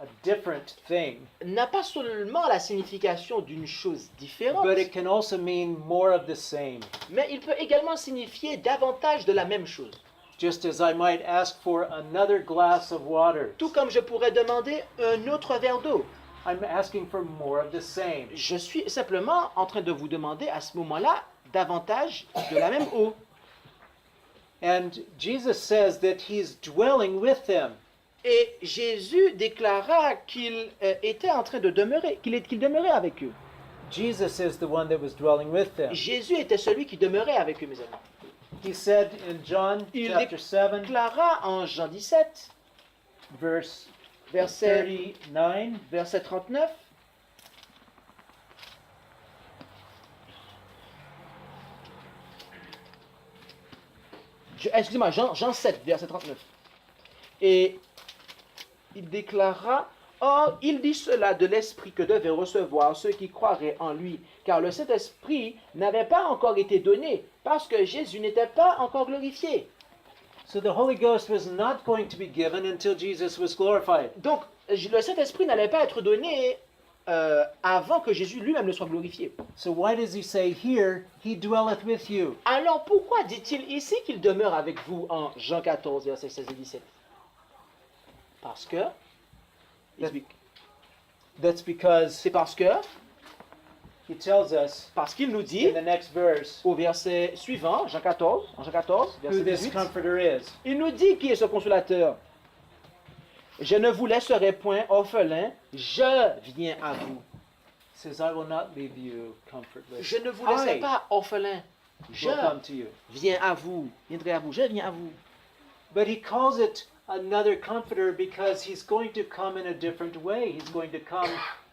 [SPEAKER 2] a different thing,
[SPEAKER 3] n'a pas seulement la signification d'une chose différente,
[SPEAKER 2] but it can also mean more of the same.
[SPEAKER 3] mais il peut également signifier davantage de la même chose.
[SPEAKER 2] Just as I might ask for another glass of water,
[SPEAKER 3] Tout comme je pourrais demander un autre verre d'eau.
[SPEAKER 2] I'm asking for more of the same.
[SPEAKER 3] Je suis simplement en train de vous demander à ce moment-là davantage de la même eau.
[SPEAKER 2] And Jesus says that he's dwelling with them.
[SPEAKER 3] Et Jésus déclara qu'il était en train de demeurer, qu'il demeurait avec eux.
[SPEAKER 2] Jesus is the one that was dwelling with them.
[SPEAKER 3] Jésus était celui qui demeurait avec eux, mes amis.
[SPEAKER 2] He said in John
[SPEAKER 3] Il
[SPEAKER 2] chapter 7,
[SPEAKER 3] déclara en Jean 17,
[SPEAKER 2] verse
[SPEAKER 3] verset
[SPEAKER 2] 39,
[SPEAKER 3] 39, excusez-moi, Jean 7, verset 39. Et il déclara, or, il dit cela de l'Esprit que devaient recevoir ceux qui croiraient en lui, car le Saint-Esprit n'avait pas encore été donné, parce que Jésus n'était pas encore glorifié.
[SPEAKER 2] So the Holy Ghost was not going to be given until Jesus was glorified.
[SPEAKER 3] Donc, le Saint-Esprit n'allait pas être donné avant que Jésus lui-même ne soit glorifié.
[SPEAKER 2] So why does he say here, he dwelleth with you?
[SPEAKER 3] Alors, pourquoi dit-il ici qu'il demeure avec vous en Jean 14, versets 16 et 17? Parce que...
[SPEAKER 2] That's because
[SPEAKER 3] C'est parce qu'il nous dit,
[SPEAKER 2] in the next verse
[SPEAKER 3] au verset suivant, en Jean 14,
[SPEAKER 2] who
[SPEAKER 3] verset
[SPEAKER 2] this
[SPEAKER 3] 18,
[SPEAKER 2] comforter is.
[SPEAKER 3] il nous dit qui est ce consolateur. Je ne vous laisserai point orphelin, je viens à vous.
[SPEAKER 2] He says, I will not leave you comfortless.
[SPEAKER 3] Je ne vous laisserai
[SPEAKER 2] I
[SPEAKER 3] pas orphelin, je
[SPEAKER 2] will come to you.
[SPEAKER 3] viens à vous, viendrai à vous, je viens à vous.
[SPEAKER 2] But he calls it another comforter because he's going to come in a different way. He's going to come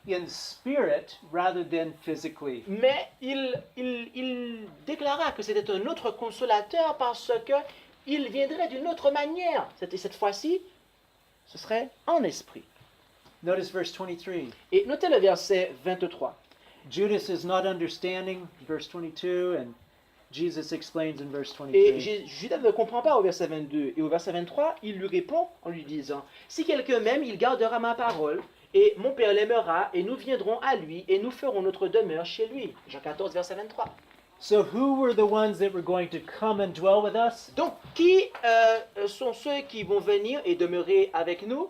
[SPEAKER 2] in spirit rather than physically.
[SPEAKER 3] Mais il déclara que c'était un autre consolateur parce que il viendrait d'une autre manière. Cette fois-ci, ce serait en esprit.
[SPEAKER 2] Notice verse 23.
[SPEAKER 3] Et notez le verset 23.
[SPEAKER 2] Judas is not understanding, verse 22, and Jesus explains in verse
[SPEAKER 3] Et
[SPEAKER 2] 23.
[SPEAKER 3] Judas ne comprend pas au verset 22. Et au verset 23, il lui répond en lui disant, « Si quelqu'un m'aime, il gardera ma parole, et mon Père l'aimera, et nous viendrons à lui, et nous ferons notre demeure chez lui. » Jean 14, verset 23.
[SPEAKER 2] So who were the ones that were going to come and dwell with us?
[SPEAKER 3] Donc, qui sont ceux qui vont venir et demeurer avec nous?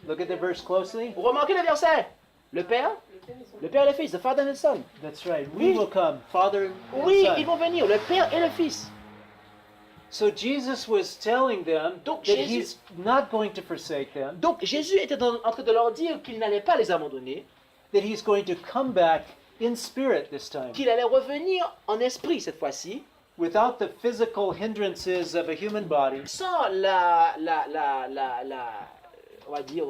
[SPEAKER 2] Look at the verse closely.
[SPEAKER 3] Remarquez le verset. Le Père et le Fils, the Father and the Son.
[SPEAKER 2] That's right. We
[SPEAKER 3] Oui.
[SPEAKER 2] will come, Father and
[SPEAKER 3] Oui,
[SPEAKER 2] Son.
[SPEAKER 3] ils vont venir, le Père et le Fils.
[SPEAKER 2] So Jesus was telling them
[SPEAKER 3] Donc,
[SPEAKER 2] that
[SPEAKER 3] Jésus-
[SPEAKER 2] he's not going to forsake them,
[SPEAKER 3] Donc, Jésus était en train de leur dire qu'il n'allait pas les abandonner,
[SPEAKER 2] that he's going to come back in spirit this time,
[SPEAKER 3] qu'il allait revenir en esprit cette fois-ci,
[SPEAKER 2] without the physical hindrances of a human body,
[SPEAKER 3] sans on va dire,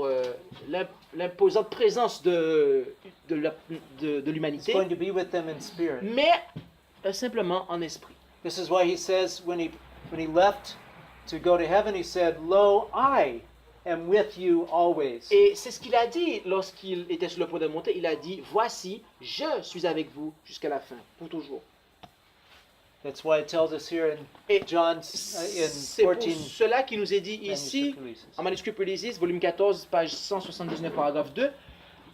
[SPEAKER 3] l'imposante présence de
[SPEAKER 2] he's
[SPEAKER 3] l'humanité,
[SPEAKER 2] going to be with them in spirit.
[SPEAKER 3] mais simplement en esprit.
[SPEAKER 2] This is why he says when he left to go to heaven, he said, "Lo, I am with you always."
[SPEAKER 3] Et c'est ce qu'il a dit lorsqu'il était sur le point de monter. Il a dit, voici, je suis avec vous jusqu'à la fin, pour toujours.
[SPEAKER 2] That's why it tells us here in
[SPEAKER 3] Et
[SPEAKER 2] John in
[SPEAKER 3] c'est pour
[SPEAKER 2] 14
[SPEAKER 3] cela qu'il nous est dit ici,
[SPEAKER 2] manuscript releases.
[SPEAKER 3] en manuscrit Releases, volume 14, page 179, paragraphe 2,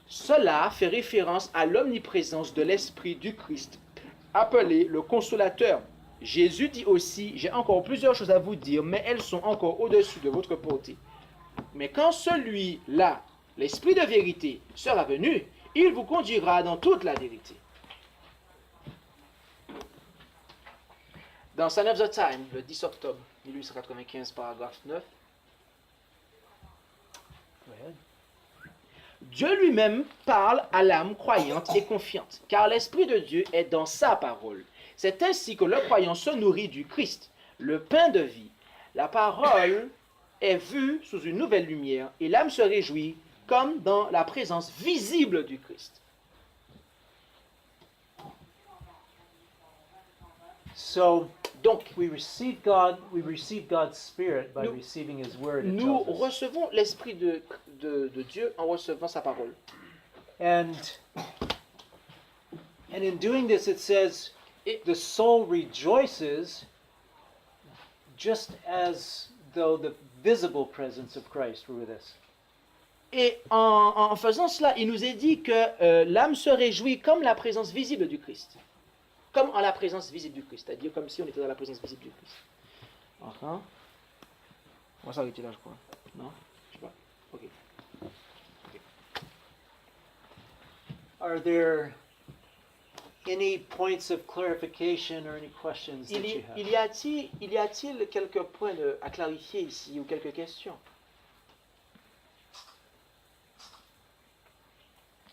[SPEAKER 3] cela fait référence à l'omniprésence de l'Esprit du Christ, appelé le Consolateur. Jésus dit aussi, j'ai encore plusieurs choses à vous dire, mais elles sont encore au-dessus de votre portée. Mais quand celui-là, l'Esprit de vérité, sera venu, il vous conduira dans toute la vérité. Dans Sign of the Time, le 10 octobre 1895, paragraphe 9,
[SPEAKER 2] Go ahead.
[SPEAKER 3] Dieu lui-même parle à l'âme croyante et confiante, car l'Esprit de Dieu est dans sa parole. C'est ainsi que le croyant se nourrit du Christ, le pain de vie. La parole est vue sous une nouvelle lumière et l'âme se réjouit comme dans la présence visible du Christ.
[SPEAKER 2] So
[SPEAKER 3] Donc,
[SPEAKER 2] we receive God's Spirit by
[SPEAKER 3] Nous-
[SPEAKER 2] receiving His Word. It
[SPEAKER 3] nous
[SPEAKER 2] tells us.
[SPEAKER 3] recevons l'Esprit de Dieu en recevant sa parole.
[SPEAKER 2] And in doing this, it says,
[SPEAKER 3] Et-
[SPEAKER 2] the soul rejoices, just as though the visible presence of Christ were with us.
[SPEAKER 3] Et en faisant cela, il nous est dit que l'âme se réjouit comme la présence visible du Christ. Comme en la présence visible du Christ. C'est-à-dire comme si on était dans la présence visible du Christ. Enfin. On va s'arrêter là, je crois. Non? Je sais pas. Ok.
[SPEAKER 2] Are there any points of clarification or any questions that you have?
[SPEAKER 3] Il y a-t-il quelques points à clarifier ici ou quelques questions?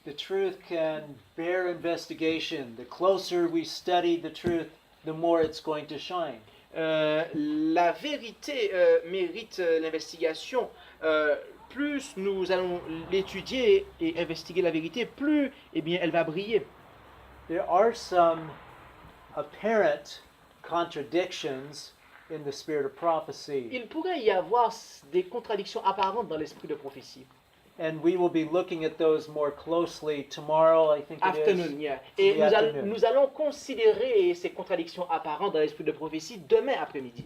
[SPEAKER 2] The truth can bear investigation. The closer we study the truth, the more it's going to shine.
[SPEAKER 3] La vérité mérite l'investigation. Plus nous allons l'étudier et investiguer la vérité, plus eh bien, elle va briller.
[SPEAKER 2] There are some apparent contradictions in the spirit of prophecy,
[SPEAKER 3] Il pourrait y avoir des contradictions apparentes dans l'esprit de prophétie.
[SPEAKER 2] and we will be looking at those more closely tomorrow, I think it
[SPEAKER 3] Afternoon,
[SPEAKER 2] is.
[SPEAKER 3] yeah. Et
[SPEAKER 2] The afternoon.
[SPEAKER 3] nous allons considérer ces contradictions apparentes dans l'esprit de prophétie demain après-midi.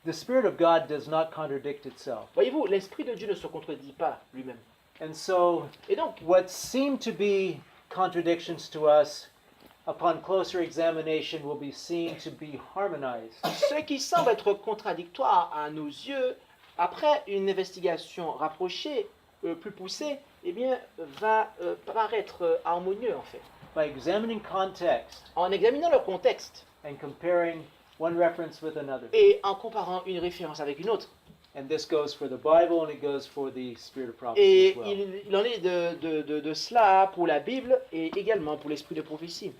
[SPEAKER 2] The Spirit of God does not contradict itself.
[SPEAKER 3] Voyez-vous, l'esprit de Dieu ne se contredit pas lui-même.
[SPEAKER 2] And so,
[SPEAKER 3] Et donc,
[SPEAKER 2] what seem to be contradictions to us, upon closer examination, will be seen to be harmonized.
[SPEAKER 3] ce qui semble être contradictoire à nos yeux, après une investigation rapprochée, plus poussée, eh bien, va paraître harmonieux en fait.
[SPEAKER 2] By examining context
[SPEAKER 3] En examinant le contexte
[SPEAKER 2] and comparing one reference with another.
[SPEAKER 3] et en comparant une référence avec une autre.
[SPEAKER 2] And this goes for the Bible and it goes for the Spirit of prophecy
[SPEAKER 3] Et
[SPEAKER 2] as well.
[SPEAKER 3] il en est de cela pour la Bible et également pour l'esprit de prophétie.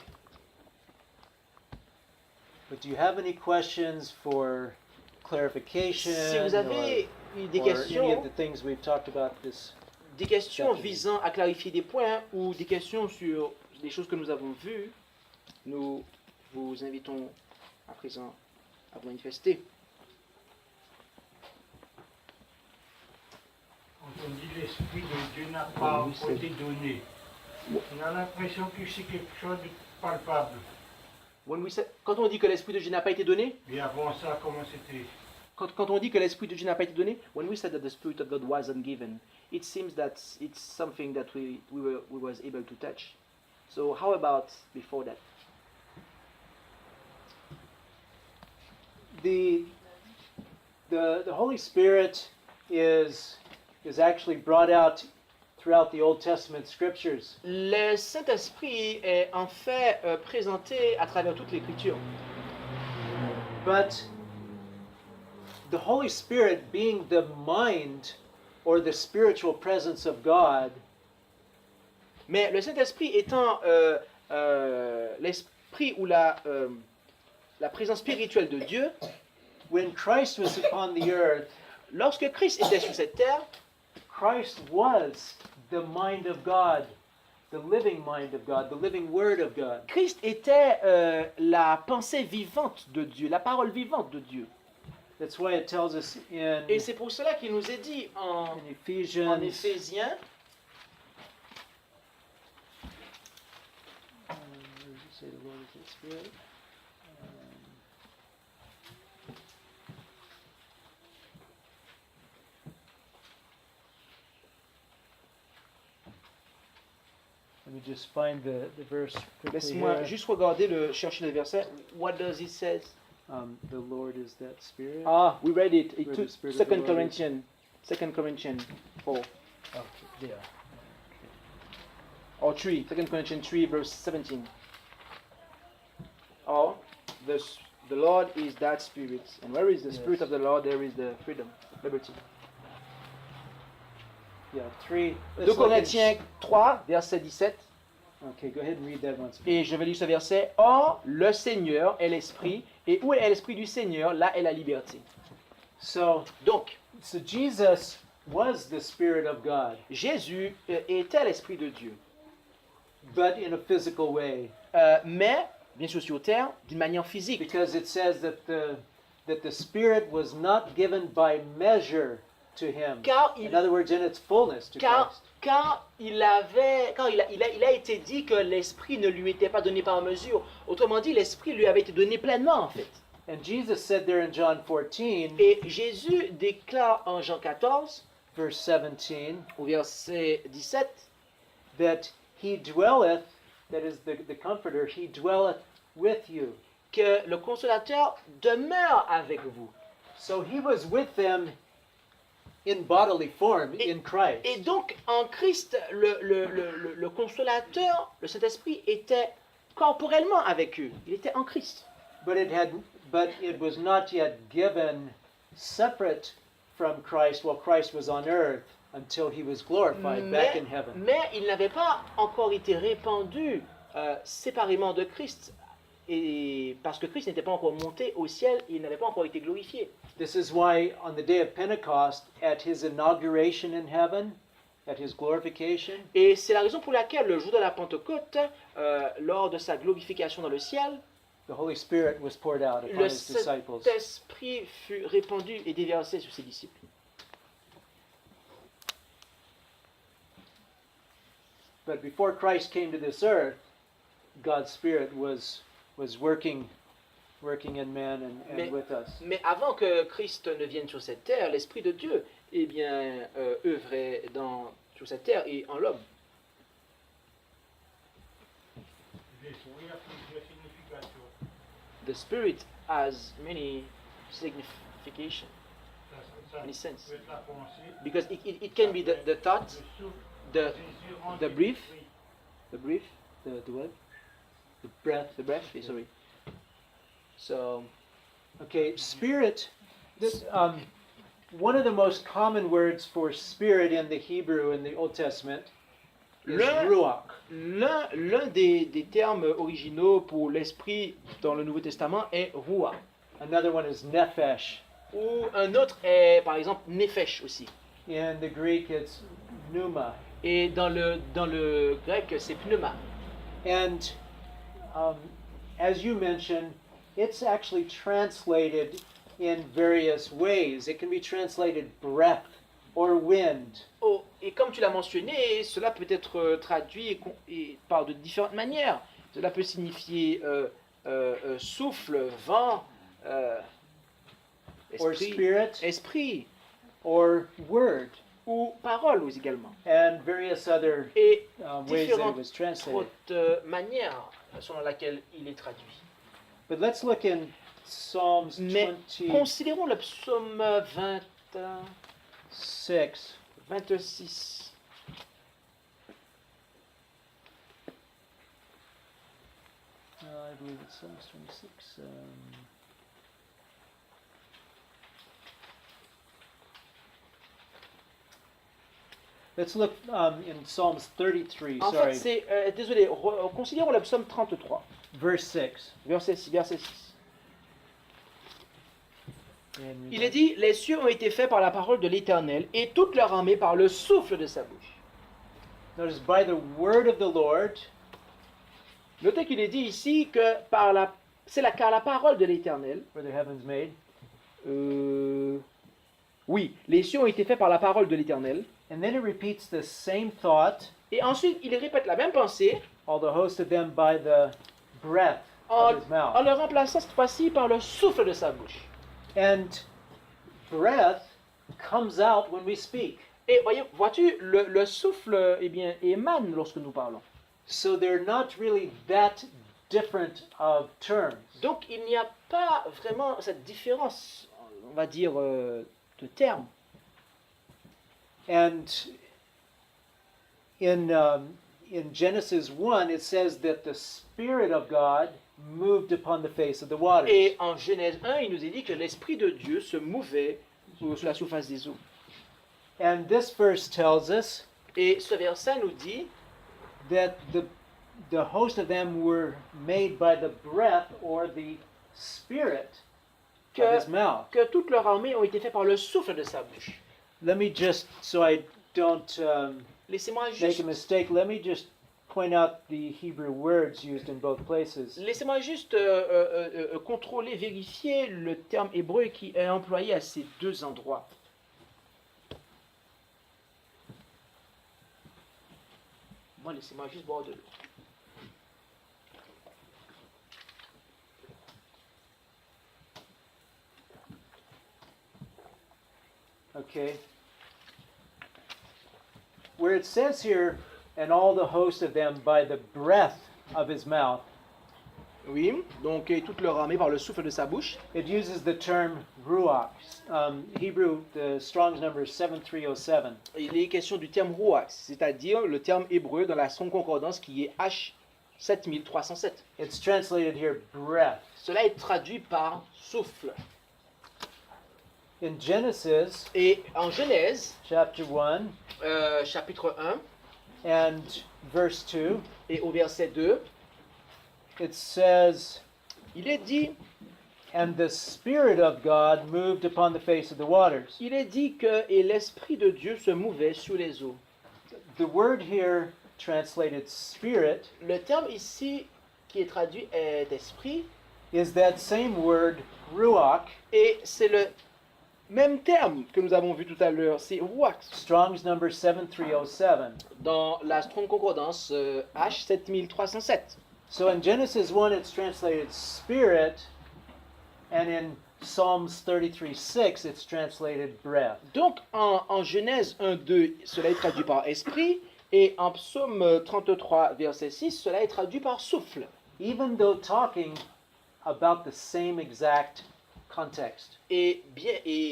[SPEAKER 2] But do you have any questions for clarification
[SPEAKER 3] Si vous avez eu des
[SPEAKER 2] or any
[SPEAKER 3] questions
[SPEAKER 2] of the things we've talked about
[SPEAKER 3] des questions
[SPEAKER 2] D'accord.
[SPEAKER 3] visant à clarifier des points ou des questions sur des choses que nous avons vues, nous vous invitons à présent à vous manifester.
[SPEAKER 4] Quand on dit l'Esprit de Dieu n'a pas
[SPEAKER 3] Oui,
[SPEAKER 4] encore été donné, on a l'impression que c'est quelque chose de palpable.
[SPEAKER 3] Quand on dit que l'Esprit de Dieu n'a pas été donné,
[SPEAKER 4] Mais avant ça, comment c'était?
[SPEAKER 3] quand on dit que l'Esprit de Dieu n'a pas été donné, when we said that the Spirit of God wasn't given, it seems that it's something that we was able to touch. So how about before that?
[SPEAKER 2] The Holy Spirit is actually brought out throughout the Old Testament scriptures.
[SPEAKER 3] Le Saint-Esprit est en fait présenté à travers toute l'Écriture.
[SPEAKER 2] But the Holy Spirit being the mind or the spiritual presence of God,
[SPEAKER 3] Mais le Saint-Esprit étant l'esprit ou la présence spirituelle de Dieu,
[SPEAKER 2] when Christ was upon the earth,
[SPEAKER 3] lorsque Christ était sur cette terre,
[SPEAKER 2] Christ was the mind of God, the living mind of God, the living word of God.
[SPEAKER 3] Christ était la pensée vivante de Dieu, la parole vivante de Dieu.
[SPEAKER 2] That's why it tells us in
[SPEAKER 3] Et c'est pour cela qu'il nous est dit en
[SPEAKER 2] Ephesians,
[SPEAKER 3] Éphésiens,
[SPEAKER 2] where does it say the Lord is the Spirit? Let me just find the verse quickly
[SPEAKER 3] laisse-moi
[SPEAKER 2] here.
[SPEAKER 3] juste chercher le verset. What does it say?
[SPEAKER 2] The Lord is that Spirit.
[SPEAKER 3] Ah, we read it.
[SPEAKER 2] Where the Spirit of the
[SPEAKER 3] Second
[SPEAKER 2] Lord
[SPEAKER 3] Corinthians 4.
[SPEAKER 2] Okay, there.
[SPEAKER 3] Or 3, 2 Corinthians 3, verse 17. Or, the Lord is that Spirit. And where is the Spirit of the Lord, there is the freedom, liberty.
[SPEAKER 2] Yeah, 3.
[SPEAKER 3] 2 Corinthiens 3, verset 17.
[SPEAKER 2] Okay, go ahead and read that once again.
[SPEAKER 3] Et je vais lire ce verset. Or, le Seigneur est l'Esprit, et où est l'Esprit du Seigneur, là est la liberté.
[SPEAKER 2] So
[SPEAKER 3] Donc,
[SPEAKER 2] Jesus was the Spirit of God,
[SPEAKER 3] Jésus était l'Esprit de Dieu.
[SPEAKER 2] but in a physical way,
[SPEAKER 3] Mais, bien sûr sur terre, d'une manière physique.
[SPEAKER 2] because it says that the Spirit was not given by measure to him.
[SPEAKER 3] Car
[SPEAKER 2] In other words, in its fullness to Christ.
[SPEAKER 3] Car il a été dit que l'Esprit ne lui était pas donné par mesure. Autrement dit, l'Esprit lui avait été donné pleinement en fait.
[SPEAKER 2] And Jesus said there in John 14,
[SPEAKER 3] Et Jésus déclare en Jean 14,
[SPEAKER 2] verse 17,
[SPEAKER 3] au verset 17,
[SPEAKER 2] that he dwelleth, that is the Comforter, he dwelleth with you.
[SPEAKER 3] que le Consolateur demeure avec vous.
[SPEAKER 2] So he was with them in bodily form, in Christ.
[SPEAKER 3] Et donc, en Christ, le Consolateur, le Saint-Esprit, était corporellement avec eux. Il était en Christ.
[SPEAKER 2] But it was not yet given separate from Christ while Christ was on earth until he was glorified back in heaven.
[SPEAKER 3] Mais il n'avait pas encore été répandu séparément de Christ. Et parce que Christ n'était pas encore monté au ciel, il n'avait pas encore été glorifié.
[SPEAKER 2] This is why on the day of Pentecost, at his inauguration in heaven, at his glorification,
[SPEAKER 3] Et c'est la raison pour laquelle le jour de la Pentecôte, lors de sa glorification dans le ciel,
[SPEAKER 2] the Holy Spirit was poured out upon
[SPEAKER 3] le
[SPEAKER 2] his disciples.
[SPEAKER 3] Saint-Esprit fut répandu et déversé sur ses disciples.
[SPEAKER 2] But before Christ came to this earth, God's Spirit was working in man and with us.
[SPEAKER 3] Mais avant que Christ ne vienne sur cette terre, l'Esprit de Dieu, eh bien, œuvrait sur cette terre et en l'homme.
[SPEAKER 4] L'esprit a plusieurs significations.
[SPEAKER 3] The Spirit has many significations,
[SPEAKER 4] Ça
[SPEAKER 3] many sense.
[SPEAKER 4] peut être la pensée,
[SPEAKER 3] Because it can be the thought,
[SPEAKER 4] le souffle,
[SPEAKER 3] the
[SPEAKER 4] Jésus rentre
[SPEAKER 3] the brief,
[SPEAKER 4] l'esprit.
[SPEAKER 2] The what? The breath.
[SPEAKER 3] the breath, sorry. So,
[SPEAKER 2] Okay, spirit. One of the most common words for spirit in the Hebrew in the Old Testament is
[SPEAKER 3] Le-
[SPEAKER 2] ruach.
[SPEAKER 3] l'un des termes originaux pour l'esprit dans le Nouveau Testament est Ruach.
[SPEAKER 2] Another one is nephesh.
[SPEAKER 3] Ou un autre est, par exemple, Nefesh aussi.
[SPEAKER 2] In the Greek, it's pneuma.
[SPEAKER 3] Et dans le grec, c'est pneuma.
[SPEAKER 2] And as you mentioned, it's actually translated in various ways. It can be translated breath or wind.
[SPEAKER 3] Oh, et comme tu l'as mentionné, cela peut être traduit et par de différentes manières. Cela peut signifier souffle, vent,
[SPEAKER 2] Or spirit.
[SPEAKER 3] esprit
[SPEAKER 2] Or word,
[SPEAKER 3] ou parole aussi également.
[SPEAKER 2] and various other
[SPEAKER 3] Et
[SPEAKER 2] ways that it
[SPEAKER 3] différentes
[SPEAKER 2] was translated.
[SPEAKER 3] autres manières selon laquelle il est traduit.
[SPEAKER 2] But let's look in Psalms
[SPEAKER 3] Mais
[SPEAKER 2] 26.
[SPEAKER 3] considérons le psaume 26.
[SPEAKER 2] I believe it's Psalms 26. Let's look in Psalms 33,
[SPEAKER 3] En
[SPEAKER 2] sorry,
[SPEAKER 3] fait, c'est, désolé, considérons le psaume 33,
[SPEAKER 2] verse 6.
[SPEAKER 3] verset 6.
[SPEAKER 2] And
[SPEAKER 3] Il est dit, les cieux ont été faits par la parole de l'Éternel, et toute leur armée par le souffle de sa bouche.
[SPEAKER 2] Notice, by the word of the Lord,
[SPEAKER 3] Notez qu'il est dit ici que car la parole de l'Éternel,
[SPEAKER 2] were the heavens made,
[SPEAKER 3] oui, les cieux ont été faits par la parole de l'Éternel,
[SPEAKER 2] and then it repeats the same thought,
[SPEAKER 3] et ensuite il répète la même pensée,
[SPEAKER 2] all the host of them by the breath
[SPEAKER 3] en,
[SPEAKER 2] of his mouth.
[SPEAKER 3] en le remplaçant cette fois-ci par le souffle de sa bouche.
[SPEAKER 2] And breath comes out when we speak.
[SPEAKER 3] Et vois-tu, le souffle émane lorsque nous parlons.
[SPEAKER 2] So they're not really that different of terms.
[SPEAKER 3] Donc il n'y a pas vraiment cette différence, on va dire, de termes.
[SPEAKER 2] And in Genesis 1, it says that the Spirit of God moved upon the face of the waters.
[SPEAKER 3] Et en Genèse 1, il nous est dit que l'Esprit de Dieu se mouvait sur la surface des eaux.
[SPEAKER 2] And this verse tells us
[SPEAKER 3] Et ce verset nous dit
[SPEAKER 2] that the host of them were made by the breath or the spirit of his mouth.
[SPEAKER 3] que toute leur armée ont été faites par le souffle de sa bouche.
[SPEAKER 2] Let me just, so I don't
[SPEAKER 3] Laissez-moi
[SPEAKER 2] make a
[SPEAKER 3] juste,
[SPEAKER 2] mistake, let me just point out the Hebrew words used in both places.
[SPEAKER 3] laissez-moi juste contrôler, vérifier le terme hébreu qui est employé à ces deux endroits. Moi, laissez-moi juste boire de l'eau.
[SPEAKER 2] Okay. Where it says here, and all the host of them by the breath of his mouth,
[SPEAKER 3] Oui, donc et toute leur armée par le souffle de sa bouche.
[SPEAKER 2] it uses the term ruach. Hebrew, the Strong's number is 7307.
[SPEAKER 3] Il est question du terme ruach, c'est-à-dire le terme hébreu dans la Strong Concordance qui est H7307.
[SPEAKER 2] It's translated here breath.
[SPEAKER 3] Cela est traduit par souffle.
[SPEAKER 2] In Genesis
[SPEAKER 3] Et en Genèse,
[SPEAKER 2] chapter 1
[SPEAKER 3] chapitre 1
[SPEAKER 2] and verse 2,
[SPEAKER 3] et au verset 2,
[SPEAKER 2] it says,
[SPEAKER 3] il est dit,
[SPEAKER 2] and the Spirit of God moved upon the face of the waters.
[SPEAKER 3] il est dit que et l'Esprit de Dieu se mouvait sur les eaux.
[SPEAKER 2] The word here translated spirit
[SPEAKER 3] Le terme ici qui est traduit est esprit
[SPEAKER 2] is that same word ruach,
[SPEAKER 3] et c'est le même terme que nous avons vu tout à l'heure, c'est ruach.
[SPEAKER 2] Strong's number 7307.
[SPEAKER 3] Dans la Strong Concordance H7307.
[SPEAKER 2] So in Genesis 1 it's translated spirit, and in Psalms 33:6 it's translated breath.
[SPEAKER 3] Donc en Genèse 1-2, cela est traduit par esprit, et en Psaume 33, verset 6, cela est traduit par souffle.
[SPEAKER 2] Even though talking about the same exact context,
[SPEAKER 3] Et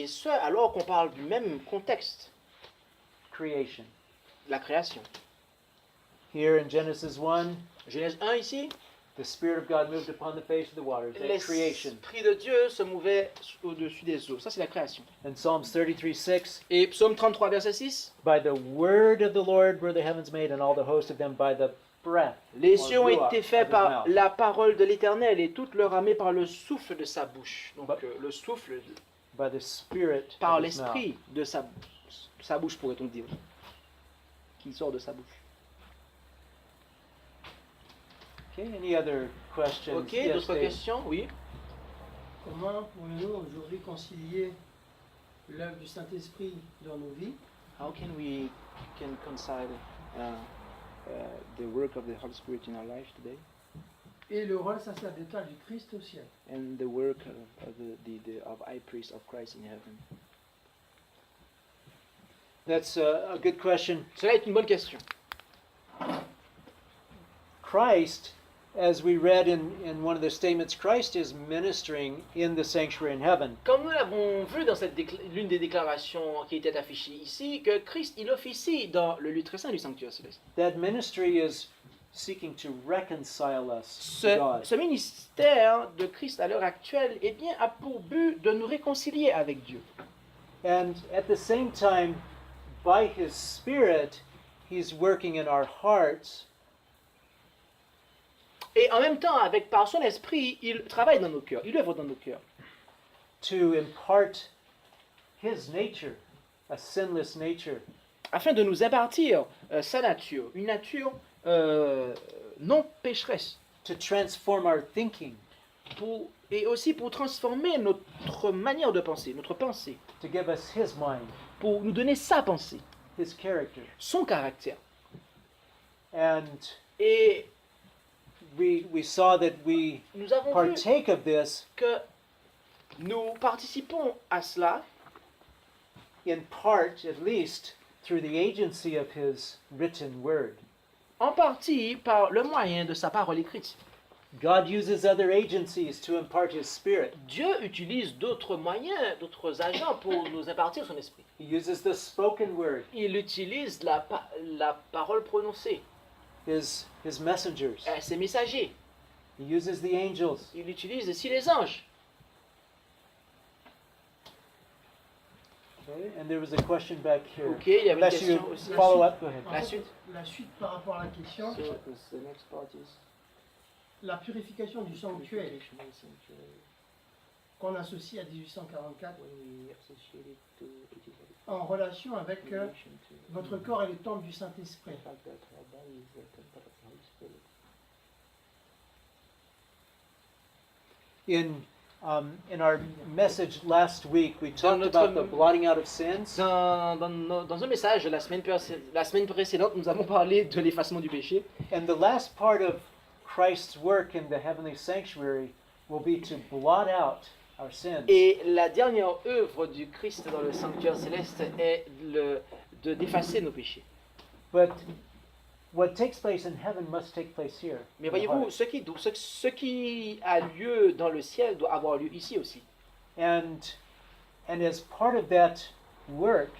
[SPEAKER 3] ce, alors qu'on parle du même contexte,
[SPEAKER 2] creation.
[SPEAKER 3] la création.
[SPEAKER 2] Here in Genesis 1,
[SPEAKER 3] Genèse 1 ici,
[SPEAKER 2] the Spirit of God moved upon the face of the waters, that creation.
[SPEAKER 3] l'Esprit de Dieu se mouvait au-dessus des eaux. Ça, c'est la création.
[SPEAKER 2] In Psalms 33:6,
[SPEAKER 3] Et Psaume 33, verset 6,
[SPEAKER 2] by the word of the Lord were the heavens made, and all the host of them by the breath.
[SPEAKER 3] les
[SPEAKER 2] or
[SPEAKER 3] cieux ont
[SPEAKER 2] ruach
[SPEAKER 3] été
[SPEAKER 2] of
[SPEAKER 3] faits
[SPEAKER 2] his
[SPEAKER 3] par
[SPEAKER 2] mouth.
[SPEAKER 3] la parole de l'Éternel et toute leur armée par le souffle de sa bouche. Donc le souffle
[SPEAKER 2] By the Spirit
[SPEAKER 3] par
[SPEAKER 2] of his mouth.
[SPEAKER 3] l'esprit de sa bouche, pourrait-on dire. qui sort de sa bouche.
[SPEAKER 2] Okay, any other questions?
[SPEAKER 3] Ok,
[SPEAKER 2] Yes,
[SPEAKER 3] d'autres
[SPEAKER 2] Dave.
[SPEAKER 3] questions? Oui.
[SPEAKER 5] Comment pouvons-nous aujourd'hui concilier l'œuvre du Saint-Esprit dans nos vies
[SPEAKER 3] How can we reconcile the work of the Holy Spirit in our life today
[SPEAKER 5] et le rôle sacerdotal du Christ au ciel?
[SPEAKER 3] and the work of of high priest of Christ in heaven?
[SPEAKER 2] That's a good question.
[SPEAKER 3] Cela est une bonne question.
[SPEAKER 2] Christ, as we read in one of the statements, Christ is ministering in the sanctuary in heaven.
[SPEAKER 3] Comme nous l'avons vu dans l'une des déclarations qui était affichée ici, que Christ, il officie dans le lieu très saint du sanctuaire céleste.
[SPEAKER 2] That ministry is seeking to reconcile us to God.
[SPEAKER 3] Ce ministère de Christ à l'heure actuelle, eh bien, a pour but de nous réconcilier avec Dieu.
[SPEAKER 2] And at the same time, by His Spirit, He's working in our hearts
[SPEAKER 3] Et en même temps, par son esprit, il travaille dans nos cœurs, il œuvre dans nos cœurs,
[SPEAKER 2] to impart His nature, a sinless nature,
[SPEAKER 3] afin de nous impartir sa nature, une nature non pécheresse,
[SPEAKER 2] to transform our thinking,
[SPEAKER 3] et aussi pour transformer notre manière de penser, notre pensée,
[SPEAKER 2] to give us His mind,
[SPEAKER 3] pour nous donner sa pensée,
[SPEAKER 2] His character.
[SPEAKER 3] son caractère.
[SPEAKER 2] And
[SPEAKER 3] Et
[SPEAKER 2] we saw that we
[SPEAKER 3] nous avons vu
[SPEAKER 2] partake of this
[SPEAKER 3] que nous participons à cela,
[SPEAKER 2] in part, at least, through the agency of His written word.
[SPEAKER 3] en partie par le moyen de sa parole écrite.
[SPEAKER 2] God uses other agencies to impart His Spirit.
[SPEAKER 3] Dieu utilise d'autres moyens, d'autres agents pour nous impartir son esprit.
[SPEAKER 2] He uses the spoken word,
[SPEAKER 3] Il utilise la parole prononcée,
[SPEAKER 2] His messengers.
[SPEAKER 3] ses messagers.
[SPEAKER 2] He uses the angels.
[SPEAKER 3] Il utilise aussi les anges.
[SPEAKER 2] Okay, and there was a question back here.
[SPEAKER 3] Ok, il y avait une
[SPEAKER 2] Unless you
[SPEAKER 3] question aussi.
[SPEAKER 2] follow up, go ahead.
[SPEAKER 5] En
[SPEAKER 3] La
[SPEAKER 5] fait,
[SPEAKER 3] suite.
[SPEAKER 5] la suite par rapport à la question,
[SPEAKER 3] So, the next part is
[SPEAKER 5] la purification du sanctuaire qu'on associe à 1844 en relation avec votre corps et le temple du Saint-Esprit.
[SPEAKER 2] In our message last week, we talked
[SPEAKER 3] notre-
[SPEAKER 2] about the blotting out of sins.
[SPEAKER 3] Dans un message la semaine précédente, nous avons parlé de l'effacement du péché.
[SPEAKER 2] And the last part of Christ's work in the heavenly sanctuary will be to blot out our sins.
[SPEAKER 3] Et la dernière œuvre du Christ dans le sanctuaire céleste est d'effacer nos péchés.
[SPEAKER 2] But what takes place in heaven must take place here.
[SPEAKER 3] Mais
[SPEAKER 2] in the
[SPEAKER 3] voyez-vous,
[SPEAKER 2] heart.
[SPEAKER 3] ce qui a lieu dans le ciel doit avoir lieu ici aussi.
[SPEAKER 2] And as part of that work,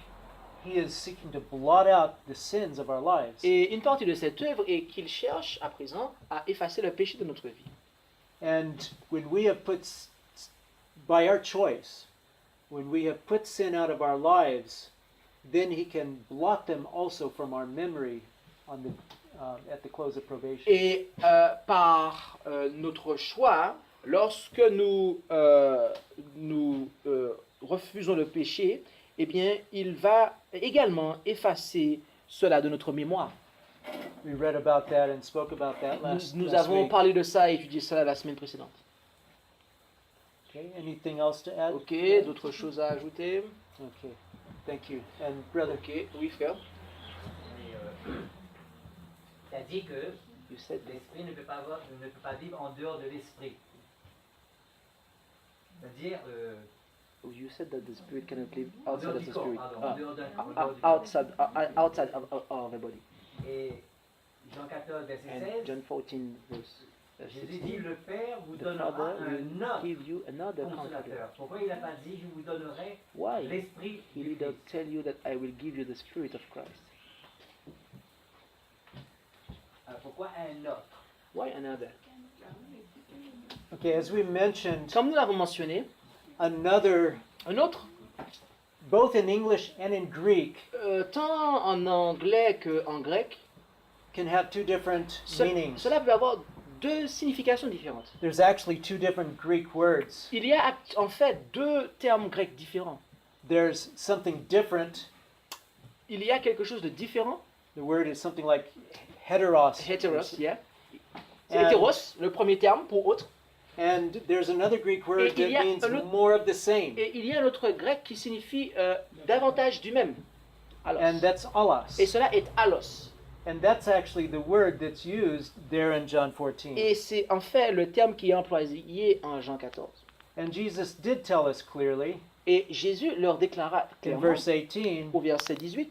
[SPEAKER 2] He is seeking to blot out the sins of our lives.
[SPEAKER 3] Et une partie de cette œuvre est qu'il cherche à présent à effacer le péché de notre vie.
[SPEAKER 2] And when we have by our choice, when we have put sin out of our lives, then He can blot them also from our memory at the close of probation.
[SPEAKER 3] Et par notre choix, lorsque nous refusons le péché, eh bien, il va également effacer cela de notre mémoire.
[SPEAKER 2] We read about that and spoke about that
[SPEAKER 3] Nous
[SPEAKER 2] last
[SPEAKER 3] avons
[SPEAKER 2] week.
[SPEAKER 3] parlé de ça et étudié cela la semaine précédente.
[SPEAKER 2] Okay, anything else to add?
[SPEAKER 3] Ok, d'autres choses à ajouter?
[SPEAKER 2] Okay, thank you. And brother,
[SPEAKER 3] Ok, oui frère.
[SPEAKER 6] Tu as dit que
[SPEAKER 3] You said that.
[SPEAKER 6] l'esprit ne peut pas vivre en dehors de l'esprit. C'est-à-dire
[SPEAKER 3] You said that the spirit cannot live
[SPEAKER 6] en
[SPEAKER 3] outside
[SPEAKER 6] dehors
[SPEAKER 3] of
[SPEAKER 6] du
[SPEAKER 3] the
[SPEAKER 6] corps,
[SPEAKER 3] spirit.
[SPEAKER 6] pardon,
[SPEAKER 3] Ah,
[SPEAKER 6] en dehors du corps.
[SPEAKER 3] outside of the body.
[SPEAKER 6] Et Jean 14, verset
[SPEAKER 3] And
[SPEAKER 6] 16,
[SPEAKER 3] John 14 verse
[SPEAKER 6] Jésus
[SPEAKER 3] 16.
[SPEAKER 6] dit, le Père vous
[SPEAKER 3] The
[SPEAKER 6] donnera
[SPEAKER 3] Father
[SPEAKER 6] un
[SPEAKER 3] will
[SPEAKER 6] autre
[SPEAKER 3] give you another comforter.
[SPEAKER 6] consolateur. Pourquoi il n'a pas dit, je vous donnerai
[SPEAKER 3] Why?
[SPEAKER 6] l'esprit
[SPEAKER 3] He
[SPEAKER 6] du
[SPEAKER 3] did not
[SPEAKER 6] Christ?
[SPEAKER 3] tell you that I will give you the spirit of Christ.
[SPEAKER 6] Pourquoi un autre?
[SPEAKER 3] Why another?
[SPEAKER 2] okay, as we mentioned,
[SPEAKER 3] Comme nous l'avons mentionné,
[SPEAKER 2] another,
[SPEAKER 3] un autre,
[SPEAKER 2] both in English and in Greek,
[SPEAKER 3] tant en anglais qu'en grec,
[SPEAKER 2] can have two different meanings.
[SPEAKER 3] cela peut avoir deux significations différentes.
[SPEAKER 2] There's actually two different Greek words.
[SPEAKER 3] Il y a en fait deux termes grecs différents.
[SPEAKER 2] There's something different
[SPEAKER 3] Il y a quelque chose de différent
[SPEAKER 2] The word is something like heteros.
[SPEAKER 3] Heteros, yeah. C'est
[SPEAKER 2] And-
[SPEAKER 3] hétéros, le premier terme pour autre.
[SPEAKER 2] And there's another Greek word
[SPEAKER 3] Et il y a
[SPEAKER 2] that means
[SPEAKER 3] un autre-
[SPEAKER 2] more of the same.
[SPEAKER 3] Et il y a un autre grec qui signifie davantage du même. Alos.
[SPEAKER 2] And that's allos.
[SPEAKER 3] Et cela est alos.
[SPEAKER 2] And that's actually the word that's used there in John 14.
[SPEAKER 3] Et c'est en fait le terme qui est employé en Jean 14.
[SPEAKER 2] And Jesus did tell us clearly
[SPEAKER 3] Et Jésus leur déclara
[SPEAKER 2] in
[SPEAKER 3] clairement
[SPEAKER 2] verse 18,
[SPEAKER 3] au verset 18,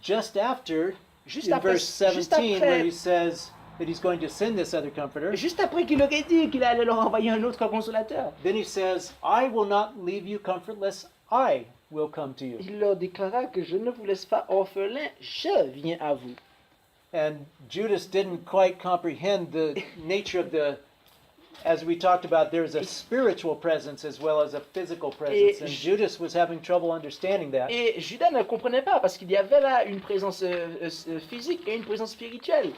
[SPEAKER 2] just after,
[SPEAKER 3] juste
[SPEAKER 2] in
[SPEAKER 3] après,
[SPEAKER 2] verse 17, where he
[SPEAKER 3] juste
[SPEAKER 2] says that he's going to send this other comforter,
[SPEAKER 3] après qu'il aurait dit qu'il allait leur envoyer un autre consolateur.
[SPEAKER 2] then he says, I will not leave you comfortless, I will come to you.
[SPEAKER 3] Il leur déclara que je ne vous laisse pas orphelin, je viens à vous.
[SPEAKER 2] And Judas didn't quite comprehend the nature of the, as we talked about, there's a spiritual presence as well as a physical presence. And Judas was having trouble understanding that.
[SPEAKER 3] Et Judas ne comprenait pas parce qu'il y avait là une présence physique et une présence spirituelle.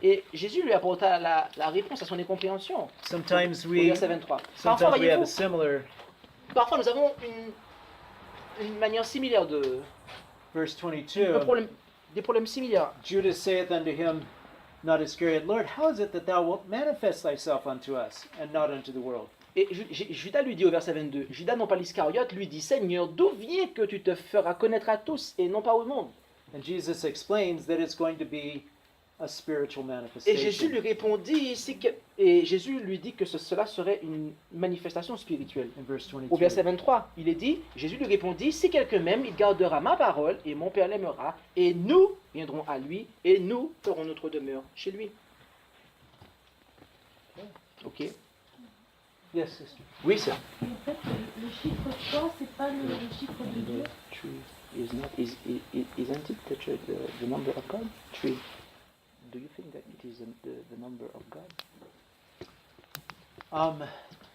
[SPEAKER 3] Et Jésus lui apporta la réponse à son incompréhension.
[SPEAKER 2] Sometimes
[SPEAKER 3] Au
[SPEAKER 2] we,
[SPEAKER 3] verset 23.
[SPEAKER 2] sometimes we have a
[SPEAKER 3] Voyez-vous,
[SPEAKER 2] similar,
[SPEAKER 3] parfois nous avons une manière similaire de...
[SPEAKER 2] verse
[SPEAKER 3] un
[SPEAKER 2] 22.
[SPEAKER 3] problème- des problèmes similaires.
[SPEAKER 2] Judas saith unto him, not Iscariot, Lord, how is it that thou wilt manifest thyself unto us, and not unto the world?
[SPEAKER 3] Et Judas lui dit au verset 22, Judas non pas l'Iscariote lui dit, Seigneur, d'où vient que tu te feras connaître à tous et non pas au monde?
[SPEAKER 2] And Jesus explains that it's going to be a spiritual
[SPEAKER 3] Et Jésus
[SPEAKER 2] manifestation.
[SPEAKER 3] lui répondit, et Jésus lui dit que cela serait une manifestation spirituelle.
[SPEAKER 2] In verse
[SPEAKER 3] Au verset
[SPEAKER 2] 23.
[SPEAKER 3] 23, il est dit, Jésus lui répondit, si quelqu'un m'aime, il gardera ma parole, et mon Père l'aimera, et nous viendrons à lui, et nous ferons notre demeure chez lui. Ok.
[SPEAKER 2] Yes, sister.
[SPEAKER 3] Oui, sir.
[SPEAKER 7] En fait, le chiffre 3, c'est pas le chiffre de Dieu.
[SPEAKER 3] Tree isn't it the number of God? Tree. Do you think that it is the number of God?